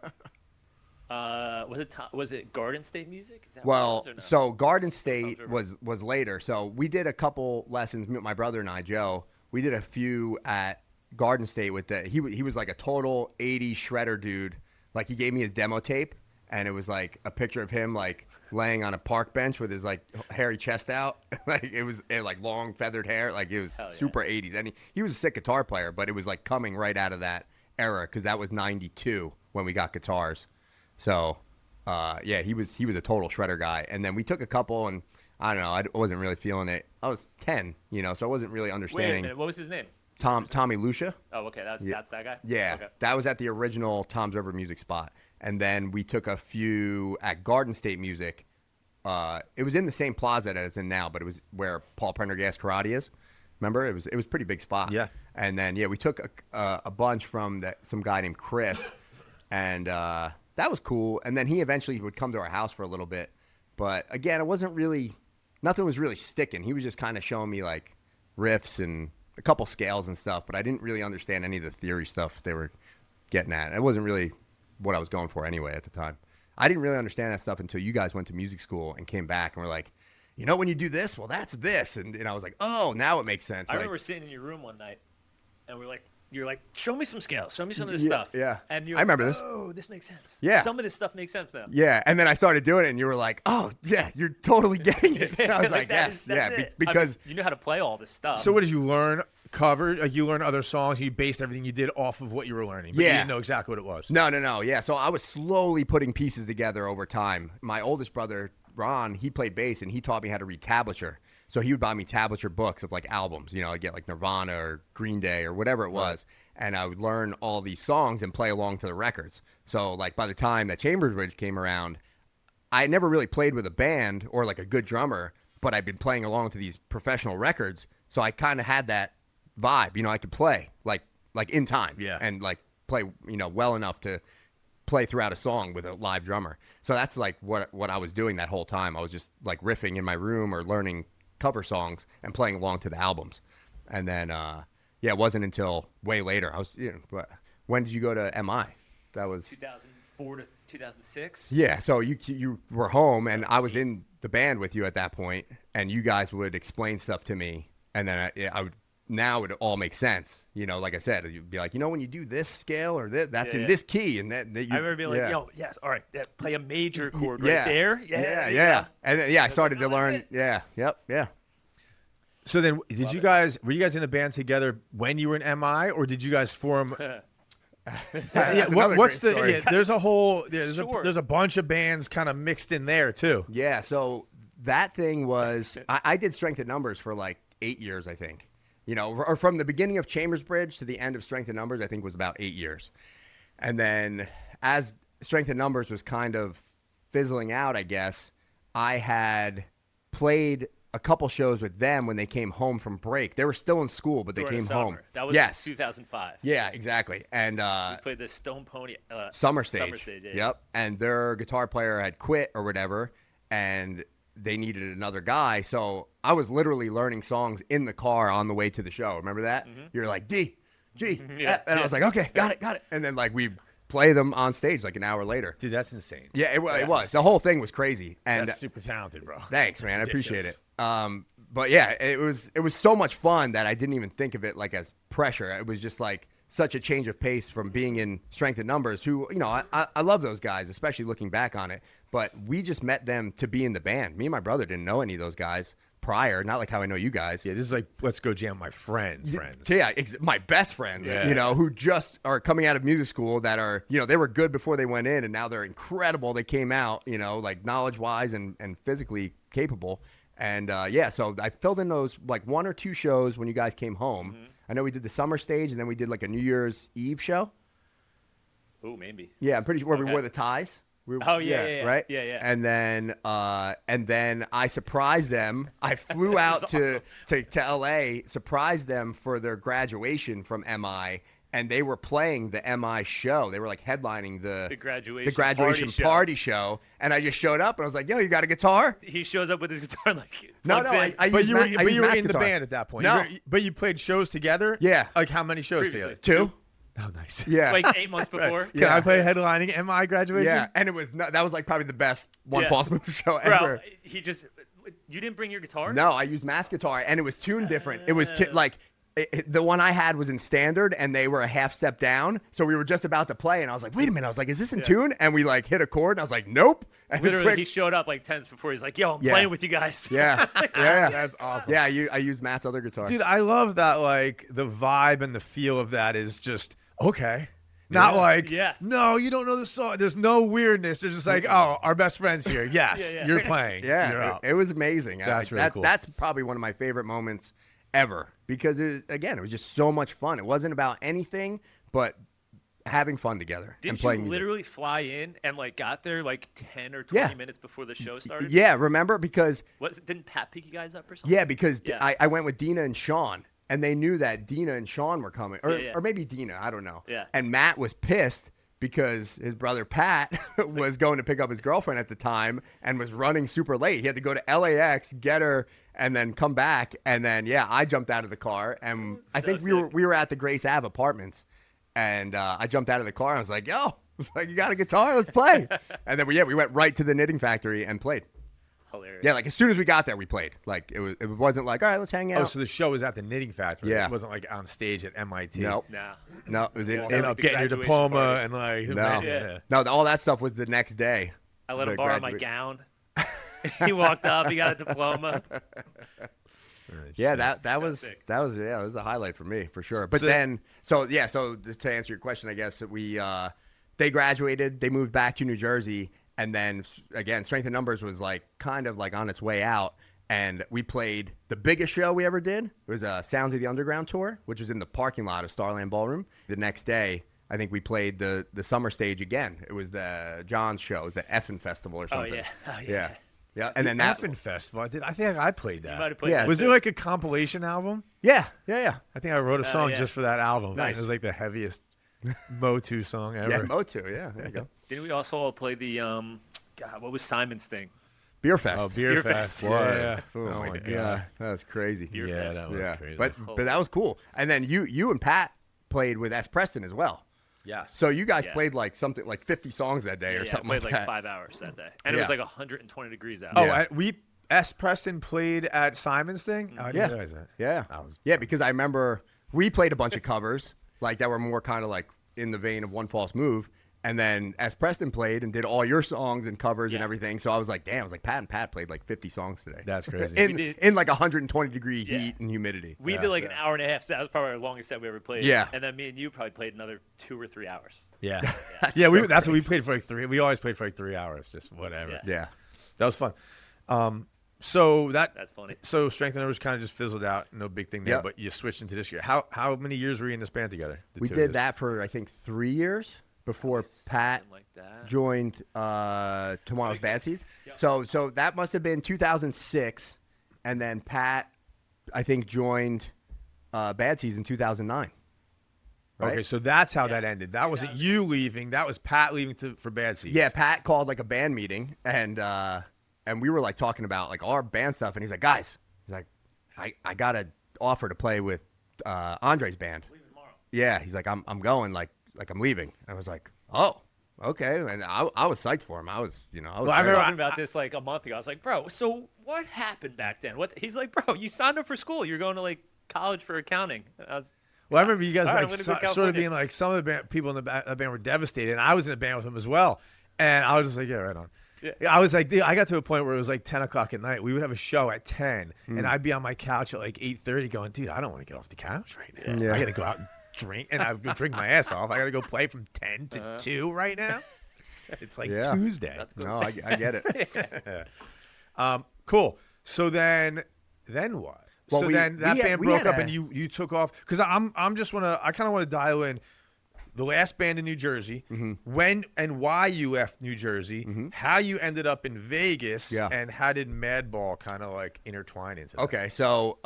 Was it Garden State Music? Is that Well, what it was, or no? so Garden State Tom's River. was later. So we did a couple lessons. My brother and I, Joe, we did a few at Garden State with the. He was like a total 80s shredder dude. Like he gave me his demo tape, and it was like a picture of him like laying on a park bench with his like hairy chest out. Like it was like long feathered hair. Like it was Hell yeah. super 80s. And he was a sick guitar player, but it was like coming right out of that era because that was 92 when we got guitars. So. Yeah, he was a total shredder guy. And then we took a couple, and I don't know, I wasn't really feeling it. I was 10, so I wasn't really Wait a understanding. minute. What was his name? Tommy Lucia. Oh, okay. That's that guy? Yeah, Okay. that was at the original Tom's River Music spot. And then we took a few at Garden State Music. It was in the same plaza that it's in now, but it was where Paul Prendergast Karate is. Remember? It was a pretty big spot. Yeah. And then, we took a bunch from some guy named Chris, and that was cool. And then he eventually would come to our house for a little bit. But again, nothing was really sticking. He was just kind of showing me like riffs and a couple scales and stuff, but I didn't really understand any of the theory stuff they were getting at. It wasn't really what I was going for anyway at the time. I didn't really understand that stuff until you guys went to music school and came back and were like, you know when you do this, well, that's this. And I was like, oh, now it makes sense. I Like, remember sitting in your room one night, and you're like, show me some scales, show me some of this Yeah, stuff. yeah. And you're I remember like, this. oh, this makes sense. Yeah. Some of this stuff makes sense now. Yeah, and then I started doing it, and you were like, "Oh, yeah, you're totally getting it." And I was like, "Yes, that's yeah," it. because you know how to play all this stuff. So what did you learn? Covered? Like you learned other songs. You based everything you did off of what you were learning. But you Yeah. didn't know exactly what it was. no, yeah. So I was slowly putting pieces together over time. My oldest brother Ron, he played bass, and he taught me how to read tablature. So he would buy me tablature books of like albums. You know, I'd get like Nirvana or Green Day or whatever it was, and I would learn all these songs and play along to the records. So like by the time that Chambers Bridge came around, I never really played with a band or like a good drummer, but I'd been playing along to these professional records. So I kind of had that vibe, you know, I could play like in time, Yeah. and like play, you know, well enough to play throughout a song with a live drummer. So that's like what I was doing that whole time. I was just like riffing in my room or learning cover songs and playing along to the albums. And then yeah, it wasn't until way later. I was, you know, when did you go to MI? That was 2004 to 2006. yeah. So you were home, and I was in the band with you at that point, and you guys would explain stuff to me, and then I would. Now it all makes sense, you know. Like I said, you'd be like, you know, when you do this scale or this, that's in this key, and that you, I remember being like, yeah. yo, yes, all right, play a major chord Yeah. right there. yeah. And then, I started to learn. Yeah, yeah. So then, were you guys in a band together when you were in MI, or did you guys form? another What's great the? story. Yeah, there's a whole. Yeah, Sure. there's a bunch of bands kind of mixed in there too. Yeah, so that thing was, I did Strength in Numbers for like 8 years, I think. You know, or from the beginning of Chambers Bridge to the end of Strength in Numbers, I think was about 8 years. And then as Strength in Numbers was kind of fizzling out, I guess, I had played a couple shows with them when they came home from break. They were still in school, but they During came the home. summer. That was yes. 2005. Yeah, exactly. And We played the Stone Pony Summer Stage. Summer Stage, yeah. Yep. And their guitar player had quit or whatever, and they needed another guy. So I was literally learning songs in the car on the way to the show. Remember that? You're like, D, G. Yeah, And I was like, okay, got it. And then like we play them on stage like an hour later. Dude, that's insane. Yeah, it was. The whole thing was crazy. And That's super talented, bro. thanks, man. I appreciate ridiculous. it. But yeah, it was so much fun that I didn't even think of it like as pressure. It was just like such a change of pace from being in Strength in Numbers, who, you know, I love those guys, especially looking back on it. But we just met them to be in the band. Me and my brother didn't know any of those guys prior, not like how I know you guys. Yeah, this is like let's go jam with my friends. Yeah, my best friends, Yeah. you know, who just are coming out of music school that are, you know, they were good before they went in, and now they're incredible. They came out, you know, like knowledge-wise and physically capable. And yeah, so I filled in those like 1 or 2 shows when you guys came home. I know we did the Summer Stage, and then we did like a New Year's Eve show. Oh, maybe. Yeah, I'm pretty sure we Okay. wore the ties. Oh, yeah, right. Yeah. And then I surprised them. I flew out to LA, surprised them for their graduation from MI, and they were playing the MI show. They were like headlining the graduation party show. And I just showed up and I was like, "Yo, you got a guitar?" He shows up with his guitar like No, plugs in. I But used you were I used in Matt's the guitar. band at that point. No. But you played shows together. Yeah. Like how many shows Previously. together? 2. Oh, nice. Yeah. like 8 months before. Can Yeah. I play headlining MI graduation? Yeah, and it was that was like probably the best One Yeah. False Move show ever. Bro, you didn't bring your guitar? No, I used Matt's guitar, and it was tuned different. It was like the one I had was in standard, and they were a half step down. So we were just about to play, and I was like, "Wait a minute!" I was like, "Is this in tune?" And we like hit a chord, and I was like, "Nope." And Literally, quick- he showed up like 10 minutes before. He's like, yo, I'm Yeah. playing with you guys. yeah, yeah, That's awesome. yeah. I used Matt's other guitar. Dude, I love that. Like the vibe and the feel of that is just okay. Not like, Yeah. no, you don't know the song. There's no weirdness. They're just like, oh, our best friend's here. Yes, Yeah. you're playing. You're Yeah, out. it was amazing. That's really cool. That's probably one of my favorite moments ever because it was just so much fun. It wasn't about anything but having fun together and Didn't you playing music. literally fly in and like got there like 10 or 20 Yeah. minutes before the show started? Yeah, remember because Didn't Pat pick you guys up or something? yeah, because Yeah. I went with Dina and Sean, and they knew that Dina and Sean were coming, or Yeah. or maybe Dina, I don't know. Yeah. And Matt was pissed because his brother Pat was going to pick up his girlfriend at the time and was running super late. He had to go to LAX, get her, and then come back. And then I jumped out of the car, and I So think sick. we were at the Grace Ave apartments, and I jumped out of the car. And I was like, "Yo, like you got a guitar? Let's play." And then we went right to the Knitting Factory and played. Hilarious. Yeah, like as soon as we got there, we played. Like it wasn't like, all right, let's hang out. Oh, so the show was at the Knitting Factory. Yeah. It wasn't like on stage at MIT. No, No. it was in. End up the getting your graduation diploma party. and like No. Yeah. No, all that stuff was the next day. I let him The borrow my graduate- gown. He walked up. He got a diploma. Yeah, that So was sick. it was a highlight for me for sure. But So- so to answer your question, I guess we they graduated, they moved back to New Jersey, and then again, Strength in Numbers was like kind of like on its way out, and we played the biggest show we ever did. It was a Sounds of the Underground tour, which was in the parking lot of Starland Ballroom. The next day, I think we played the summer stage again. It was the John's show, the Effin' Festival or Oh something. yeah. Oh yeah. yeah, yeah. And then the that, Effin' Festival. I think I played You might that. have played Yeah. that Was too. there like a compilation album? yeah. I think I wrote a song yeah. just for that album. Nice. It was like the heaviest Motu song ever. Yeah, Motu. Yeah, there you go. Didn't we also all play the God? What was Simon's thing? Beer Fest. Oh, Beer Beer Fest. Fest. Yeah. Oh, my god, that was crazy. Beer Yeah, Fest. that was Yeah, crazy. but that was cool. And then you and Pat played with S. Preston as well. Yes. So you guys Yeah. played like something like 50 songs that day or Yeah, something I played like like that. 5 hours that day, and it Yeah. was like 120 degrees out. Oh, Yeah. S. Preston played at Simon's thing? Oh, I Yeah. didn't realize that. Yeah, I was- yeah, because I remember we played a bunch of covers like that were more kind of like in the vein of One False Move, and then S. Preston played and did all your songs and covers and Yeah. everything. So I was like, damn, I was like Pat played like 50 songs today. That's crazy. We did- in like 120 degree Yeah. heat and humidity. We did like an hour and a half set. That was probably our longest set we ever played. Yeah. And then me and you probably played another 2 or 3 hours. Yeah. That's Yeah, so that's what we crazy. played for like 3. We always played for like 3 hours, just whatever. Yeah. Yeah. That was fun. So That's funny. So Strength and Numbers kind of just fizzled out. No big thing there, Yep. but you switched into this year. How many years were you in this band together? the We two of did yous? that for I think 3 years before Pat Something like that. joined Tomorrow's Bad Seeds. Yep. So that must have been 2006, and then Pat, I think, joined Bad Seeds in 2009. Right? Okay, so that's how Yeah. that ended. That wasn't you leaving. That was Pat leaving for Bad Seeds. Yeah, Pat called like a band meeting, and we were like talking about like our band stuff, and he's like, guys, he's like, I got an offer to play with Andre's band. Leaving tomorrow. Yeah, he's like, I'm going, like I'm leaving. I was like, oh, okay, and I was psyched for him. I was Well, I I was remember- talking about this like a month ago. I was like, bro, so what happened back then? What? He's like, bro, you signed up for school. You're going to like college for accounting. I was, Well, I remember you guys All right, like I'm gonna go to sort of California. being like some of the people in the band were devastated, and I was in a band with them as well. And I was just like, yeah, right on. Yeah. I was like, I got to a point where it was like 10 o'clock at night. We would have a show at 10, and I'd be on my couch at like 8:30 going, dude, I don't want to get off the couch right now. Yeah. I got to go out and drink, and I've been drinking my ass off. I got to go play from 10 to 2 right now. It's like Yeah. Tuesday. That's cool. no, I get it. Cool. So then what? Well, so we- then that we had- band we broke had up, a- and you took off because I kind of want to dial in the last band in New Jersey, Mm-hmm. when and why you left New Jersey, how you ended up in Vegas, Yeah. and how did Madball kind of like intertwine into that? Okay, so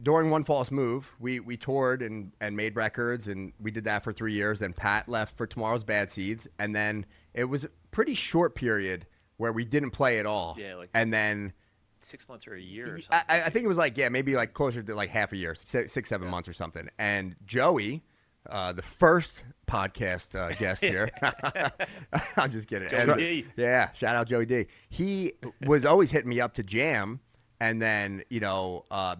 during One False Move, we toured and made records, and we did that for 3 years. Then Pat left for Tomorrow's Bad Seeds, and then it was a pretty short period where we didn't play at all. Yeah, like- and then 6 months or a year or something. I think it was like maybe like closer to like half a year, 6-7 months or something. And Joey, the first podcast guest here, I'm just kidding. Joey And- D. Yeah, shout out Joey D. He was always hitting me up to jam, and then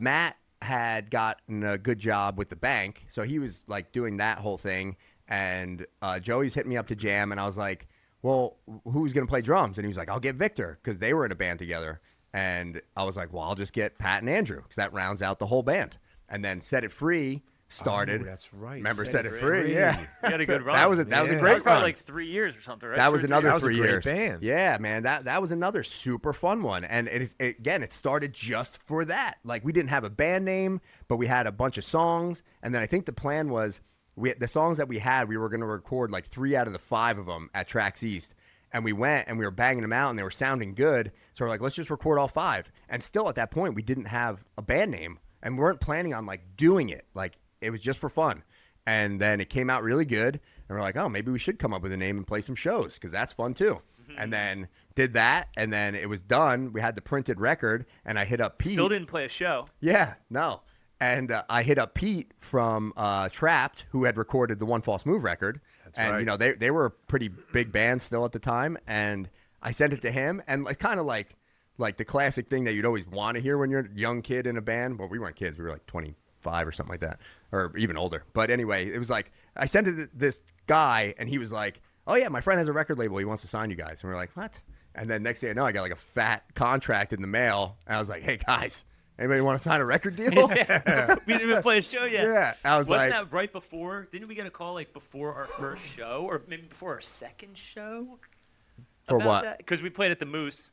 Matt had gotten a good job with the bank, so he was like doing that whole thing. And Joey's hitting me up to jam, and I was like, well, who's gonna play drums? And he was like, I'll get Victor, because they were in a band together. And I was like, well, I'll just get Pat and Andrew, because that rounds out the whole band. And then Set It Free started. Oh, that's right. Remember Set Set It It Free? Free. Yeah. You had a good run. That was a Yeah. great That was probably run. like 3 years or something, right? That 2 was or 3 another That was a 3 great years. band. Yeah, man. That was another super fun one. And it started just for that. Like, we didn't have a band name, but we had a bunch of songs. And then I think the plan was the songs that we had, we were going to record like 3 out of the 5 of them at Tracks East. And we went and we were banging them out, and they were sounding good. So we're like, let's just record all 5. And still at that point, we didn't have a band name, and we weren't planning on like doing it. Like, it was just for fun. And then it came out really good, and we're like, oh, maybe we should come up with a name and play some shows, because that's fun too. And then did that, and then it was done. We had the printed record, and I hit up Pete. Still didn't play a show. Yeah, no. And I hit up Pete from Trapped, who had recorded the One False Move record. And, right. they were a pretty big band still at the time. And I sent it to him, and it's kind of like, like the classic thing that you'd always want to hear when you're a young kid in a band. Well, we weren't kids. We were like 25 or something like that, or even older. But anyway, it was like I sent it to this guy, and he was like, "Oh yeah, my friend has a record label. He wants to sign you guys." And we're like, "What?" And then next thing I know, I got like a fat contract in the mail, and I was like, "Hey guys, anybody want to sign a record deal?" We didn't even play a show yet. Yeah, I was Wasn't like, that right before? Didn't we get a call like before our first show, or maybe before our second show? For what? Because we played at the Moose.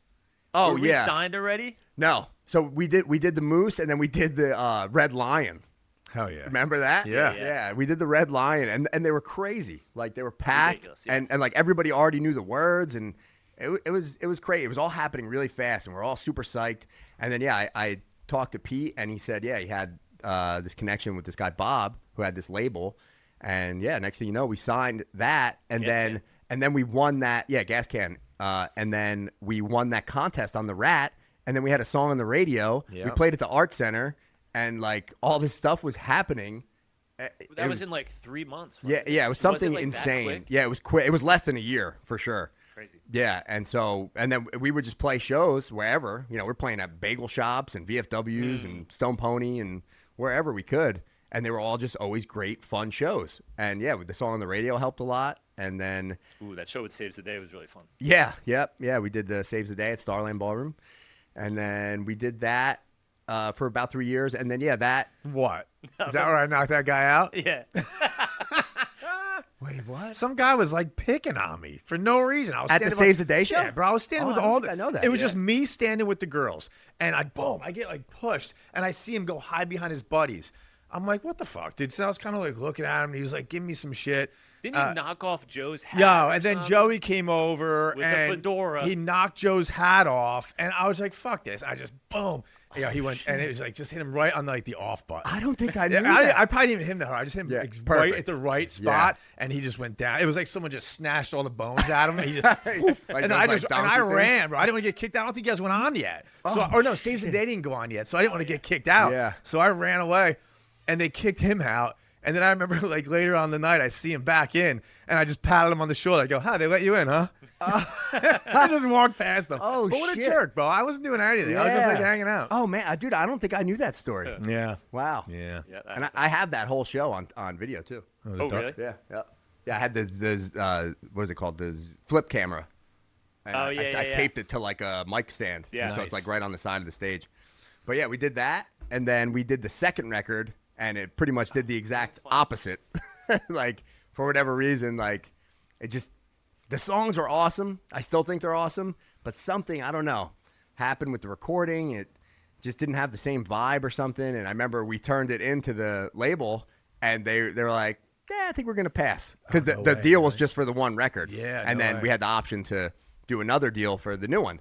"Oh Were yeah, we signed already? no." So we did the Moose, and then we did the Red Lion. Hell yeah. Remember that? Yeah. Yeah. We did the Red Lion, and they were crazy. Like they were packed, Ridiculous, yeah. and like everybody already knew the words, and it was crazy. It was all happening really fast, and we're all super psyched. And then I talked to Pete, and he said, he had this connection with this guy Bob, who had this label, and next thing you know, we signed that, and then we won that. Yeah, Gas Can. And then we won that contest on the Rat, and then we had a song on the radio. Yeah. We played at the Art Center, and like all this stuff was happening. That was in like 3 months. Yeah, wasn't it? yeah, it was something like, that insane. quick? Yeah, it was quick. It was less than a year for sure. Crazy. Yeah, and then we would just play shows wherever. We're playing at bagel shops and VFWs and Stone Pony and wherever we could, and they were all just always great, fun shows. And the song on the radio helped a lot. And then, That show with Saves the Day was really fun. we did the Saves the Day at Starland Ballroom, and then we did that for about 3 years, and then that. What? Is that where I knocked that guy out? Yeah. Wait, what? Some guy was like picking on me for no reason. I was At the standing Saves the Day show? Yeah, bro. I was standing Oh, with I don't all think the. I know that. It was Yeah. just me standing with the girls, and I get like pushed, and I see him go hide behind his buddies. I'm like, what the fuck, dude? So I was kind of like looking at him, and he was like, giving me some shit. Didn't you knock off Joe's hat? Yeah, or and then something? Joey came over With the and fedora. he knocked Joe's hat off, and I was like, "Fuck this!" I just boom. He went, and it was like just hit him right on like the off button. I don't think I knew Yeah, that. I probably didn't hit him that hard. I just hit him Yeah, like, right perfect. at the right spot, and he just went down. It was like someone just snatched all the bones out of him. And he just, Like and those, I like, just and donkey I things? ran, bro. I didn't want to get kicked out. I don't think you guys went on yet. Or no, Saves the Day didn't go on yet, so I didn't want to get kicked out. Yeah. So I ran away, and they kicked him out. And then I remember, like, later on the night, I see him back in, and I just patted him on the shoulder. I go, "Huh, they let you in, huh?" I just walked past them. Oh, but what shit. a jerk, bro. I wasn't doing anything. I was just, like, Yeah. hanging out. Oh man, dude, I don't think I knew that story. Yeah. Wow. Yeah. Yeah, And I have that whole show on video too. Oh, really? Yeah. I had this what is it called? This flip camera. And Oh, I yeah. taped it to like a mic stand. Yeah. So it's Nice. like right on the side of the stage. But yeah, we did that, and then we did the second record, and it pretty much did the exact opposite. Like for whatever reason, like it just the songs are awesome. I still think they're awesome, but something I don't know happened with the recording. It just didn't have the same vibe or something. And I remember we turned it into the label, and they were like, "Yeah, I think we're gonna pass," because no the way, deal was really? just for the one record. Yeah, and no then way. we had the option to do another deal for the new one.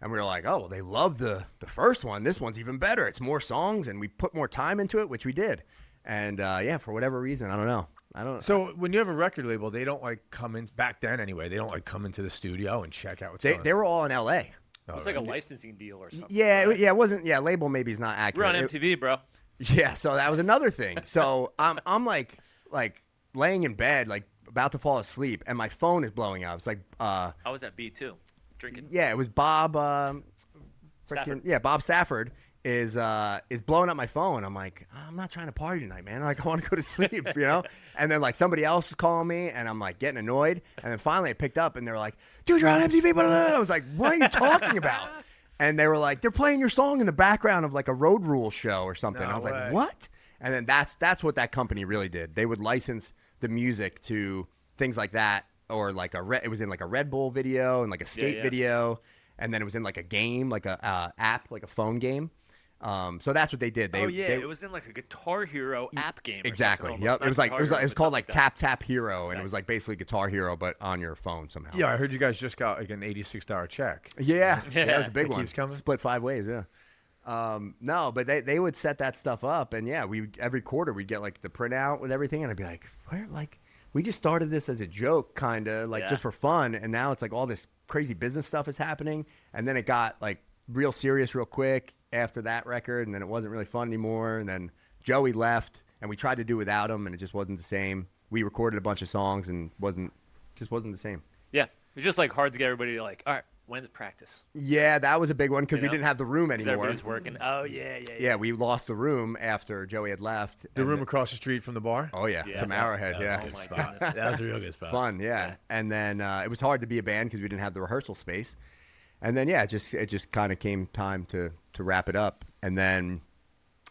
And we were like, "Oh, well, they love the first one. This one's even better. It's more songs, and we put more time into it," which we did. And for whatever reason, I don't know. So when you have a record label, they don't like come in back then anyway. They don't like come into the studio and check out what's going on. They were all in L.A. It was like a licensing deal or something. Yeah, right? it wasn't. Yeah, label maybe is not We're accurate. on It- MTV, bro. Yeah, so that was another thing. So I'm like laying in bed, like about to fall asleep, and my phone is blowing up. It's like I was at B2 drinking. yeah, it was Bob Stafford. Bob Stafford is blowing up my phone. I'm like, I'm not trying to party tonight, man. Like I want to go to sleep, And then like somebody else was calling me, and I'm like getting annoyed. And then finally I picked up, and they were like, "Dude, you're on MTV." Blah, blah, blah. I was like, "What are you talking about?" And they were like, "They're playing your song in the background of like a Road Rule show or something." No I was way. like, "What?" And then that's what that company really did. They would license the music to things like that, or like it was in like a Red Bull video and like a skate yeah. video, and then it was in like a game, like a app, like a phone game. So that's what they did. It was in like a Guitar Hero app game. Or Exactly. something Yep. almost. It was Not like Guitar Hero, it was but called something like that. Tap Hero, and it Nice. was like basically Guitar Hero but on your phone somehow. Yeah, I heard you guys just got like an $86 check. Yeah. Yeah. That was a big That one. keeps coming? Split 5 ways. Yeah. No, but they would set that stuff up, and yeah, every quarter we'd get like the printout with everything, and I'd be like, where like we just started this as a joke, kind of like Yeah. just for fun, and now it's like all this crazy business stuff is happening, and then it got like real serious real quick after that record, and then it wasn't really fun anymore, and then Joey left, and we tried to do without him, and it just wasn't the same. We recorded a bunch of songs, and just wasn't the same. Yeah, it's just like hard to get everybody to like, all right, When's practice? Yeah, that was a big one because You we know? didn't have the room 'Cause anymore. everybody was working. Oh yeah. Yeah, we lost the room after Joey had left. The room across the street from the bar. Oh yeah, Yeah. from Arrowhead. That was Yeah, a good my spot. goodness. That was a real good spot. fun. Yeah, and then it was hard to be a band because we didn't have the rehearsal space. And then it just kind of came time to wrap it up. And then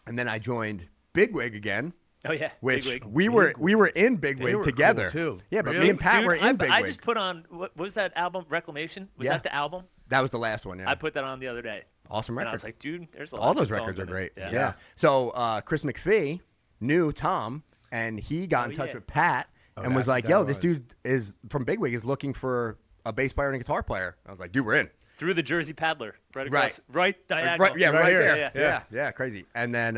I joined Bigwig again. Oh yeah. Which Bigwig. we were in Bigwig were together cool, too. Yeah, but Really? me and Pat Dude, were in Bigwig. I just put on what was that album? Reclamation. Was Yeah. that the album? That was the last one. Yeah, I put that on the other day. awesome And record. I was like, dude, there's a lot All of those good songs records are on this. great. Yeah. Yeah. So Chris McPhee knew Tom, and he got in touch yeah. with Pat and was that's like, what "Yo, that this was. dude is from Bigwig is looking for a bass player and a guitar player." I was like, "Dude, we're in." Through the Jersey Paddler, right Right. across, right diagonal. Right, yeah, Right right, here. there. Yeah, crazy. And then,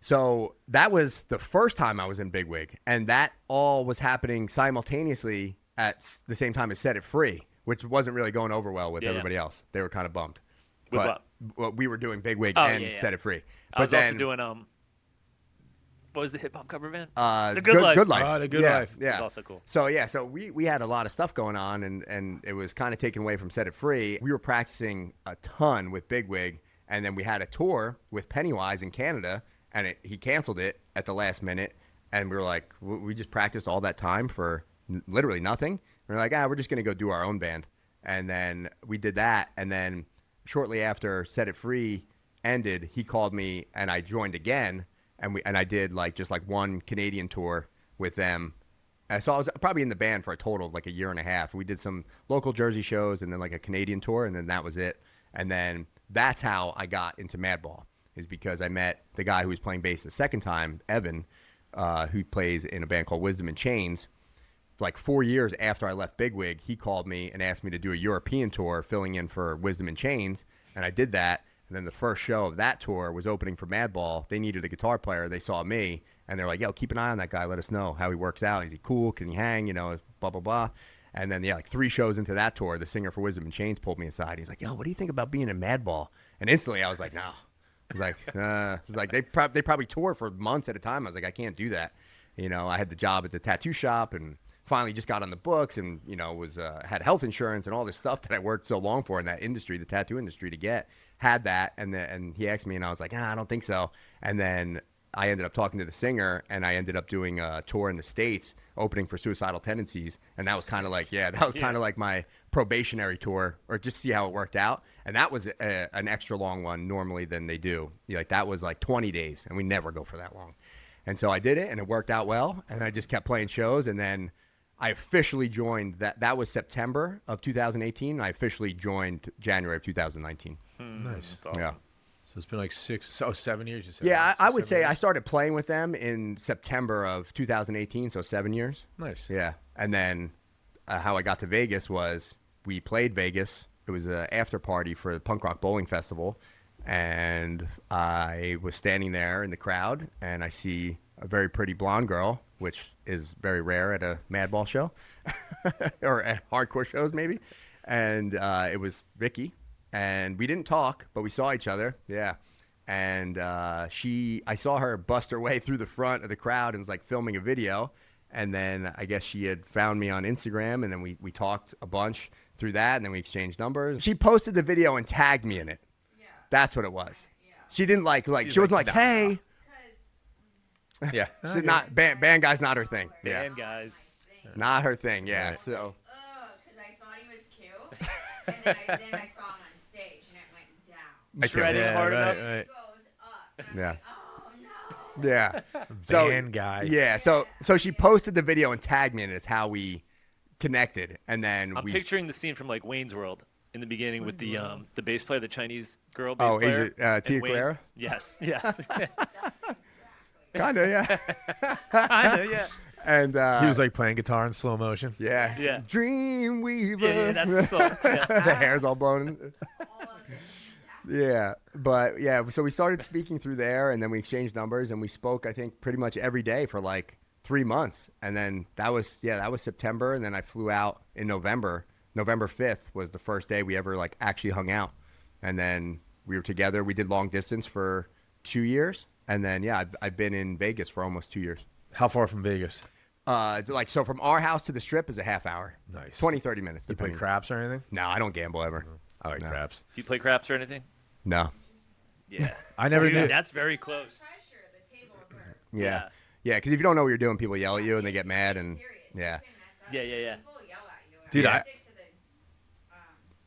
so that was the first time I was in Bigwig, and that all was happening simultaneously at the same time as Set It Free, which wasn't really going over well with Yeah. everybody else. They were kind of bummed. With but well, we were doing Bigwig Oh, and yeah, yeah. Set It Free. But I was then, also doing what was the hip hop cover band? The Good Life. Good Life. Oh, The Good yeah, Life. Yeah. That's also cool. So we had a lot of stuff going on, and it was kind of taken away from Set It Free. We were practicing a ton with Bigwig, and then we had a tour with Pennywise in Canada, and he canceled it at the last minute, and we were like, we just practiced all that time for literally nothing. We were like, we're just gonna go do our own band, and then we did that, and then shortly after Set It Free ended, he called me, and I joined again. And I did just one Canadian tour with them. So I was probably in the band for a total of like a year and a half. We did some local Jersey shows and then like a Canadian tour, and then that was it. And then that's how I got into Madball, is because I met the guy who was playing bass the second time, Evan, who plays in a band called Wisdom in Chains. Like 4 years after I left Bigwig, he called me and asked me to do a European tour filling in for Wisdom in Chains, and I did that. And then the first show of that tour was opening for Madball. They needed a guitar player. They saw me, and they're like, "Yo, keep an eye on that guy. Let us know how he works out. Is he cool? Can he hang? Blah, blah, blah." And then, like 3 shows into that tour, the singer for Wisdom in Chains pulled me aside. He's like, "Yo, what do you think about being in Madball?" And instantly I was like, "No." I was like, they probably tour for months at a time. I was like, "I can't do that." I had the job at the tattoo shop and finally just got on the books and, was had health insurance and all this stuff that I worked so long for in that industry, the tattoo industry, to get. Had that, and he asked me, and I was like, I don't think so. And then I ended up talking to the singer, and I ended up doing a tour in the States, opening for Suicidal Tendencies, and that was kind of like, kind of like my probationary tour, or just see how it worked out. And that was an extra long one normally than they do. That was like 20 days, and we never go for that long. And so I did it, and it worked out well, and I just kept playing shows, and then I officially joined that was September of 2018. I officially joined January of 2019. Nice. That's awesome. Yeah. So it's been like 7 years. You said. Yeah, right? I would 7 say years? I started playing with them in September of 2018, so 7 years. Nice. Yeah, and then how I got to Vegas was we played Vegas. It was an after party for the Punk Rock Bowling Festival, and I was standing there in the crowd, and I see a very pretty blonde girl, which is very rare at a Madball show or at hardcore shows maybe, and it was Vicki. And we didn't talk, but we saw each other. Yeah. And I saw her bust her way through the front of the crowd and was like filming a video. And then I guess she had found me on Instagram, and then we talked a bunch through that, and then we exchanged numbers. She posted the video and tagged me in it. Yeah. That's what it was. Yeah. She didn't she wasn't like, hey. Because Yeah. She's not band guy's not her thing. Yeah. Man, guys. Not her thing. Yeah. Right. So because I thought he was cute, and then I saw him on stage, and it went down. Shredding Yeah, hard right, enough. right. It goes up. And I'm Yeah. like, oh no. yeah. So Band guy. yeah. So she posted the video and tagged me, and it's how we connected. And then I'm we picturing the scene from like Wayne's World in the beginning with the bass player, the Chinese girl bass Oh, player. Asia, Tia and Wayne. Carrera? Yes. Yeah. That's exactly. kind of, yeah. I know. Yeah. And He was like playing guitar in slow motion. yeah, Yeah. Dreamweaver. Yeah, that's the song. Yeah. The hair's all blown. All of it. Yeah, but yeah, so we started speaking through there, and then we exchanged numbers, and we spoke, I think, pretty much every day for like 3 months, and then that was September, and then I flew out in November. November 5th was the first day we ever like actually hung out, and then we were together. We did long distance for 2 years, and then I've been in Vegas for almost 2 years. How far from Vegas? Like so from our house to the strip is a half hour. Nice. 20, 30 minutes. You play depending. craps or anything? No, I don't gamble ever. I like craps. Do you play craps or anything? No. Yeah. I never Dude, knew. that's very close. Pressure, the tables are Yeah. Yeah, because if you don't know what you're doing, people yell at you and they get mad and serious. yeah. You can mess up. Yeah, yeah, yeah. People yell at you. Dude, I I- stick to the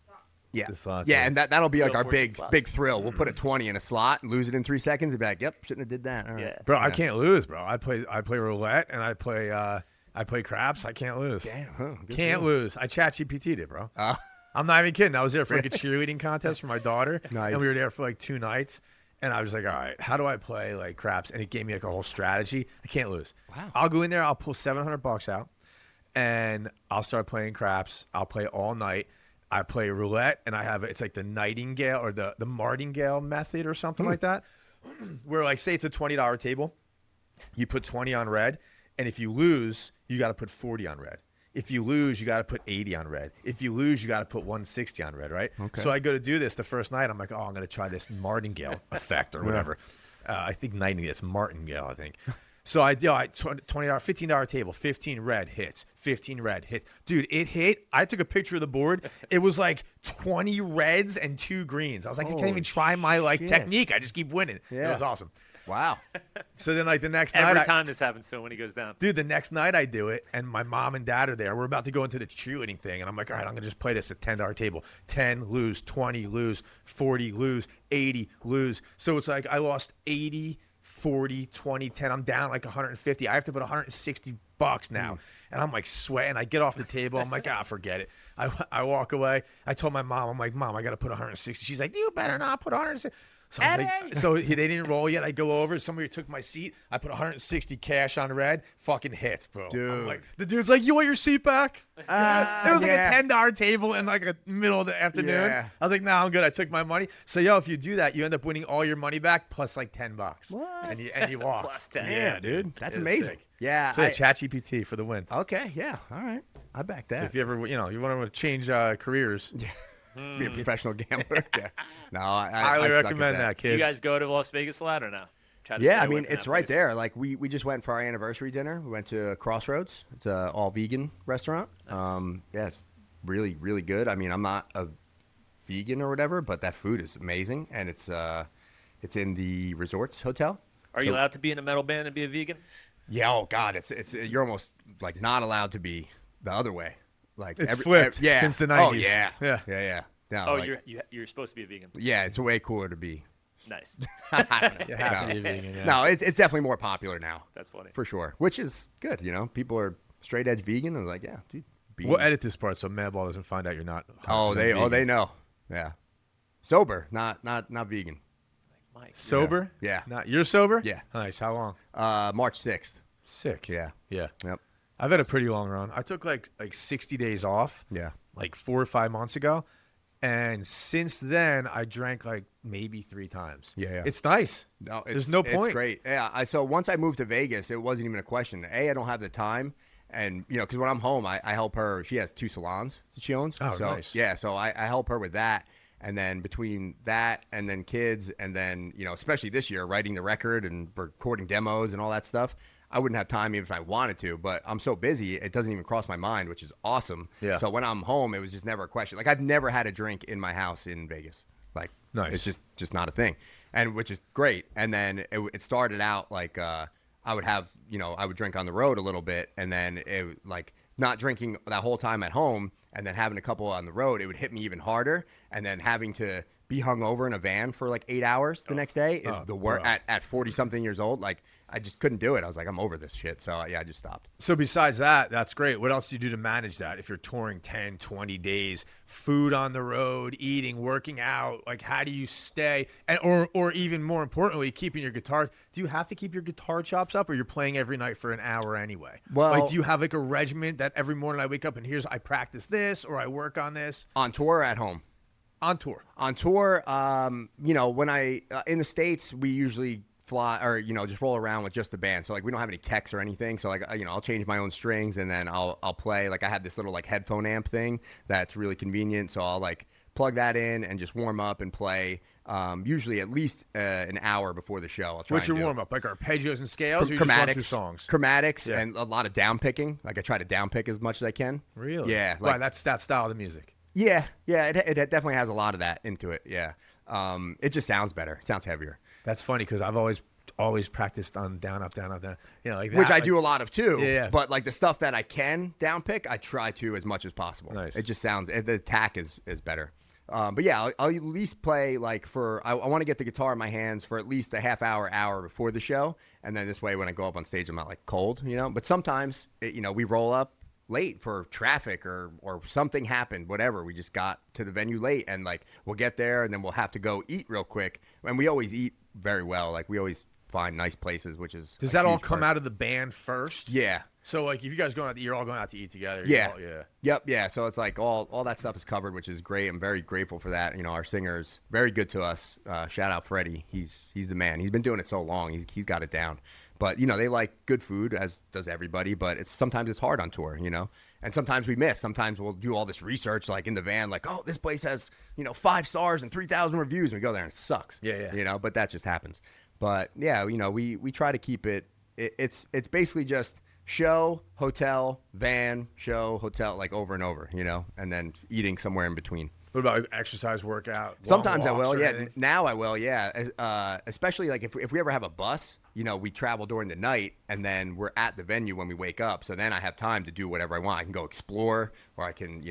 slots. Yeah. The slots, Yeah, yeah. and that'll be like Real our fortune big slots. big thrill. We'll put a 20 in a slot, lose it in 3 seconds, and be like, "Yep, shouldn't have did that." All right. Yeah. Bro, I can't lose, bro. I play roulette and I play craps. I can't lose. Damn. Huh, good Can't for you. lose. I chat GPT'd it, bro. Oh. I'm not even kidding. I was there for like a cheerleading contest for my daughter. Nice. And we were there for like 2 nights. And I was like, all right, how do I play like craps? And it gave me like a whole strategy. I can't lose. Wow. I'll go in there. I'll pull $700 out and I'll start playing craps. I'll play all night. I play roulette and it's like the Nightingale or the Martingale method or something like that. Where like, say it's a $20 table. You put 20 on red. And if you lose, you got to put 40 on red. If you lose, you got to put 80 on red. If you lose, you got to put 160 on red, right? Okay. So I go to do this the first night. I'm like, oh, I'm going to try this Martingale effect or whatever. I think Nightingale, it's Martingale, I think. So I $20, $15 table, 15 red hits, 15 red hits. Dude, it hit. I took a picture of the board. It was like 20 reds and 2 greens. I was like, I can't even try my shit. technique. I just keep winning. Yeah. It was awesome. Wow. So then like the next Every night, time this happens to him when he goes down. dude, the next night I do it, and my mom and dad are there. We're about to go into the cheerleading thing, and I'm like, all right, I'm going to just play this at $10 table. 10, lose, 20, lose, 40, lose, 80, lose. So it's like I lost 80, 40, 20, 10. I'm down like 150. I have to put $160 now. And I'm like sweating. I get off the table. I'm like, forget it. I walk away. I told my mom, I'm like, Mom, I got to put 160. She's like, you better not put 160. So, I was like, so they didn't roll yet. I go over. Somebody took my seat. I put 160 cash on red. Fucking hits, bro. Dude. I'm like, the dude's like, you want your seat back? It was like yeah. a $10 table in like a middle of the afternoon. Yeah. I was like, nah, I'm good. I took my money. So if you do that, you end up winning all your money back plus like $10. What? And you walk. Plus 10. Yeah, dude. That's It was amazing. sick. Yeah. So ChatGPT for the win. Okay. Yeah. All right. I back that. So if you ever, you want to change careers, Be a professional gambler. Yeah. No, I highly suck at recommend that, Do kids. you guys go to Las Vegas a lot or no? Try to Yeah, stay I away mean, from it's that right place. there. Like we just went for our anniversary dinner. We went to Crossroads. It's a all vegan restaurant. Nice. Yeah, it's really, really good. I mean, I'm not a vegan or whatever, but that food is amazing, and it's in the Resorts Hotel. Are you allowed to be in a metal band and be a vegan? Yeah. Oh God, it's you're almost like not allowed to be the other way. Like It's flipped yeah. since the Oh 90s. yeah. Yeah. Yeah. No, Oh, like, you're supposed to be a vegan. yeah. It's way cooler to be. Nice. I don't know. You have to No. be vegan. Yeah. No, it's definitely more popular now. That's funny. For sure, which is good. People are straight edge vegan, and like, yeah, dude. We'll edit this part so Madball doesn't find out you're not. 100% they vegan. know. Yeah, sober, not vegan. Mike. Sober? Yeah. Not you're sober? Yeah. Nice. How long? March 6th. Sick. Yeah. Yeah. Yep. I've had a pretty long run. I took like 60 days off. Yeah. Like 4 or 5 months ago, and since then I drank like maybe 3 times. Yeah. It's nice. No, There's no point. It's great. Yeah. So once I moved to Vegas, it wasn't even a question. I don't have the time. And, because when I'm home, I help her. She has 2 salons that she owns. Oh, so, nice. Yeah, so I help her with that. And then between that and then kids and then, especially this year, writing the record and recording demos and all that stuff, I wouldn't have time even if I wanted to. But I'm so busy, it doesn't even cross my mind, which is awesome. Yeah. So when I'm home, it was just never a question. Like, I've never had a drink in my house in Vegas. Like, Nice. It's just not a thing. And which is great. And then it started out like I would have, I would drink on the road a little bit, and then it like not drinking that whole time at home, and then having a couple on the road, it would hit me even harder. And then having to be hungover in a van for like 8 hours the next day is the worst. bro. At 40 something years old, like I just couldn't do it. I was like, I'm over this shit. So yeah, I just stopped. So besides that, that's great. What else do you do to manage that? If you're touring 10, 20 days, food on the road, eating, working out, like how do you stay? And or even more importantly, keeping your guitar. Do you have to keep your guitar chops up, or you're playing every night for an hour anyway? Well- like do you have like a regimen that every morning I wake up and I practice this or I work on this? On tour or at home? On tour. On tour, when I in the States, we usually fly or just roll around with just the band. So like we don't have any techs or anything. So like I'll change my own strings and then I'll play. Like I have this little like headphone amp thing that's really convenient. So I'll like plug that in and just warm up and play. Usually at least an hour before the show. I'll try. What's your and do warm up? Like arpeggios and scales, or you just run through songs? Chromatics, Yeah. and a lot of down picking. Like I try to down pick as much as I can. Really? Yeah. Why? That's that style of the music. Yeah. It definitely has a lot of that into it. Yeah. It just sounds better. It sounds heavier. That's funny because I've always practiced on down, up, down, up, down. You know, like that. Which I do a lot of too. Yeah. But like the stuff that I can down pick, I try to as much as possible. Nice. It just sounds, the attack is better. But yeah, I'll at least play like I want to get the guitar in my hands for at least a half hour before the show. And then this way, when I go up on stage, I'm not like cold, you know, but sometimes, we roll up late for traffic or something happened, whatever. We just got to the venue late and like, we'll get there and then we'll have to go eat real quick. And we always eat very well. Like we always find nice places, which is Does that all come out of the band first? Yeah. So like if you guys you're all going out to eat together. Yeah. Yeah. Yep. Yeah. So it's like all that stuff is covered, which is great. I'm very grateful for that. You know, our singer's very good to us. Shout out Freddie. He's the man. He's been doing it so long. He's got it down. But you know, they like good food, as does everybody. But sometimes it's hard on tour, you know. And sometimes we miss. Sometimes we'll do all this research, like in the van, like, oh, this place has 5 stars and 3,000 reviews, and we go there and it sucks. Yeah. You know, but that just happens. But yeah, we try to keep it. It's basically just show, hotel, van, show, hotel, like over and over, and then eating somewhere in between. What about exercise, workout? Sometimes I walks will, or yeah. anything? Now I will, yeah. Especially like if we ever have a bus, we travel during the night and then we're at the venue when we wake up. So then I have time to do whatever I want. I can go explore, or I can,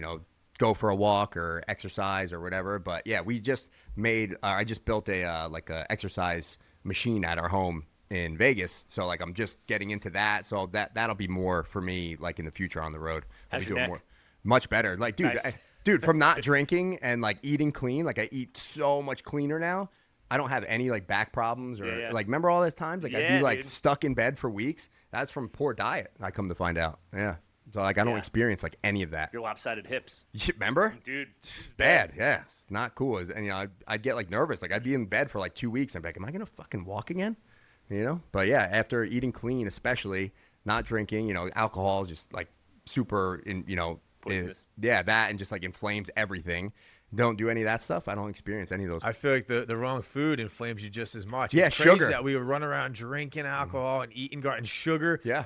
go for a walk or exercise or whatever. But yeah, we just I just built a exercise machine at our home in Vegas. So like I'm just getting into that. So that'll be more for me like in the future on the road. I'll How's be your doing neck? much better. Like dude, Nice. dude, from not drinking and like eating clean, like I eat so much cleaner now. I don't have any like back problems or Yeah. like remember all those times like I'd Yeah, be like dude. stuck in bed for weeks. That's from poor diet. I come to find out. Yeah. So like I don't Yeah. experience like any of that. Your lopsided hips. Remember? Dude, it's Bad, yeah. It's not cool. And I'd get like nervous. Like I'd be in bed for like 2 weeks. I'm like, am I gonna fucking walk again? But yeah, after eating clean, especially not drinking, alcohol is just like super Poisonous. yeah, that and just like inflames everything. Don't do any of that stuff. I don't experience any of those. I feel like the wrong food inflames you just as much. Yeah, it's crazy sugar. that we would run around drinking alcohol and eating and sugar. Yeah.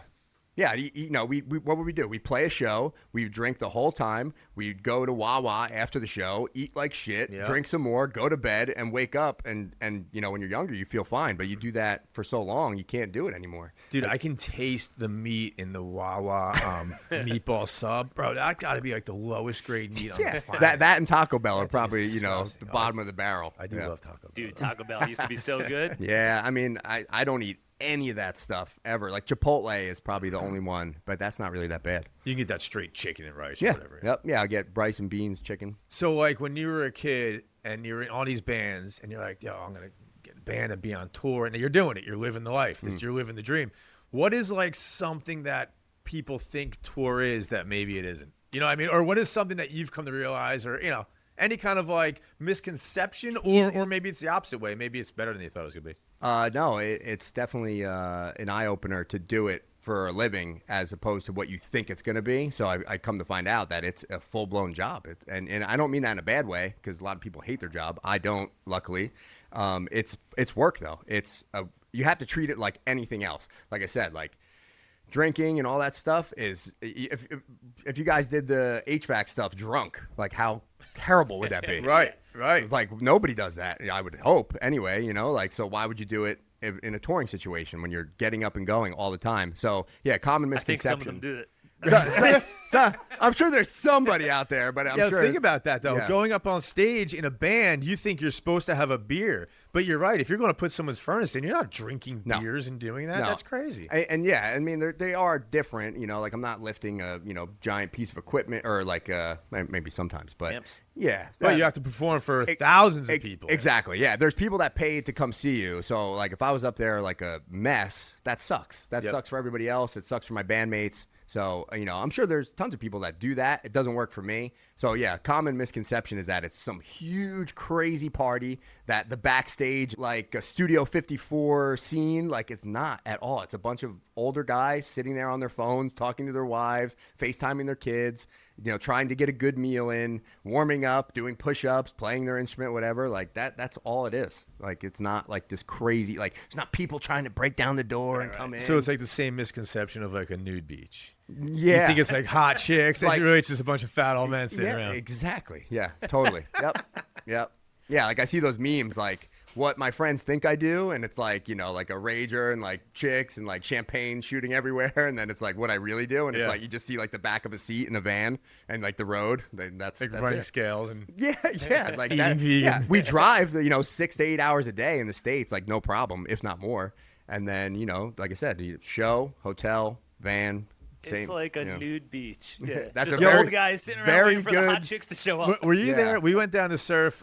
Yeah, we what would we do? We play a show, we would drink the whole time, we'd go to Wawa after the show, eat like shit, Yeah. drink some more, go to bed, and wake up, and when you're younger, you feel fine, but you do that for so long, you can't do it anymore. Dude, I can taste the meat in the Wawa meatball sub. Bro, that got to be like the lowest grade meat on Yeah, the planet. that and Taco Bell are That probably, tastes disgusting. the bottom of the barrel. I do Yeah. love Taco Bell. Dude, Taco Bell used to be so good. Yeah, I mean, I don't eat any of that stuff ever. Like Chipotle is probably the only one, but that's not really that bad. You can get that straight chicken and rice Yeah, or whatever. yep, yeah, I get rice and beans, chicken. So, like, when you were a kid and you're in all these bands and you're like, yo, I'm going to get a band and be on tour, and you're doing it. You're living the life. You're living the dream. What is, like, something that people think tour is that maybe it isn't? You know what I mean? Or what is something that you've come to realize or, any kind of, like, misconception or maybe it's the opposite way. Maybe it's better than you thought it was going to be. No, it's definitely an eye-opener to do it for a living as opposed to what you think it's going to be. So I come to find out that it's a full-blown job. And I don't mean that in a bad way because a lot of people hate their job. I don't, luckily. It's work, though. You have to treat it like anything else. Like I said, like drinking and all that stuff is if you guys did the HVAC stuff drunk, like how terrible would that be? Right. Like nobody does that. I would hope anyway, like, so why would you do it in a touring situation when you're getting up and going all the time? So yeah, common I think some misconception. of them do it. So, I'm sure there's somebody out there, but I'm sure. Think about that, though. Yeah. Going up on stage in a band, you think you're supposed to have a beer. But you're right. If you're going to put someone's furnace in, you're not drinking No. beers and doing that. No. That's crazy. And yeah, I mean, they are different, like I'm not lifting a, giant piece of equipment or like, maybe sometimes, but Amps. yeah. But you have to perform for thousands of people. Exactly. Yeah. There's people that paid to come see you. So like if I was up there like a mess, that sucks. That Yep. sucks for everybody else. It sucks for my bandmates. So, I'm sure there's tons of people that do that. It doesn't work for me. So yeah, common misconception is that it's some huge crazy party, that the backstage like a Studio 54 scene. Like, it's not at all. It's a bunch of older guys sitting there on their phones, talking to their wives, FaceTiming their kids, trying to get a good meal in, warming up, doing push-ups, playing their instrument, whatever. Like that's all it is. Like, it's not like this crazy, like it's not people trying to break down the door and come in. So it's like the same misconception of like a nude beach. Yeah. You think it's like hot chicks, and Like- really it's just a bunch of fat old men sitting around. Exactly. Yeah, totally. Yep. Yeah, like I see those memes like what my friends think I do, and it's like, like a rager and like chicks and like champagne shooting everywhere, and then it's like what I really do, and it's Yeah. like you just see like the back of a seat in a van and like the road. That's Like that's running it. scales and Yeah, like Eating that. vegan. Yeah, we drive, 6 to 8 hours a day in the States, like no problem, if not more. And then, like I said, show, hotel, van. It's like a nude beach. Yeah. That's Just a very- old guys sitting around very waiting for the hot good- chicks to show up. Were you Yeah. there? We went down to surf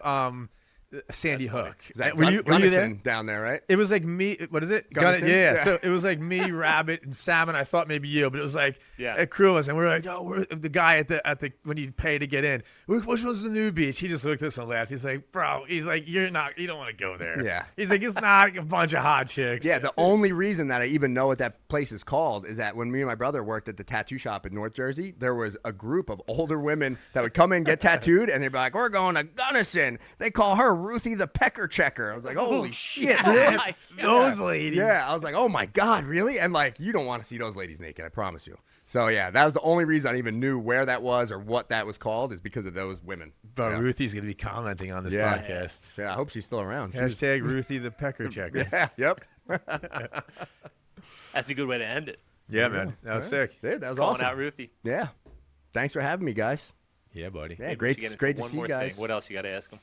Sandy Hook. Is that were you there? Gunnison down there, right? It was like me. What is it? Gunnison? Yeah. Yeah. So it was like me, Rabbit, and Salmon. I thought maybe you, but it was like Yeah. a crew of us, and we're like, oh, we're the guy at the when you pay to get in. Which one's the new beach? He just looked at us and laughed. He's like, bro. He's like, you don't want to go there. Yeah. He's like, it's not a bunch of hot chicks. Yeah, the only reason that I even know what that place is called is that when me and my brother worked at the tattoo shop in North Jersey, there was a group of older women that would come in, get tattooed, and they'd be like, we're going to Gunnison. They call her Ruthie the Pecker Checker. I was like, holy shit, Oh really? my God. Those ladies. Yeah, I was like, oh my God, really? And like, you don't want to see those ladies naked, I promise you. So yeah, that was the only reason I even knew where that was or what that was called, is because of those women. But Yeah. Ruthie's gonna be commenting on this Yeah. podcast. Yeah, I hope she's still around. She was- Hashtag Ruthie the Pecker Checker. yeah, yep. That's a good way to end it. Yeah, man. That was sick. Dude, that was Calling awesome. out Ruthie. Yeah. Thanks for having me, guys. Yeah, buddy. Yeah, Maybe we great, should get into great to one see you more guys. thing. What else you got to ask them?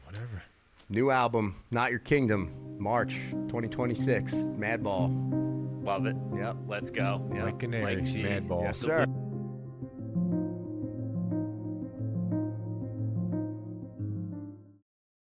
Whatever. New album, Not Your Kingdom, March 2026. Madball. Love it. Yep. Let's go. Mike Gurnari, Mike G. Madball. Yes, sir.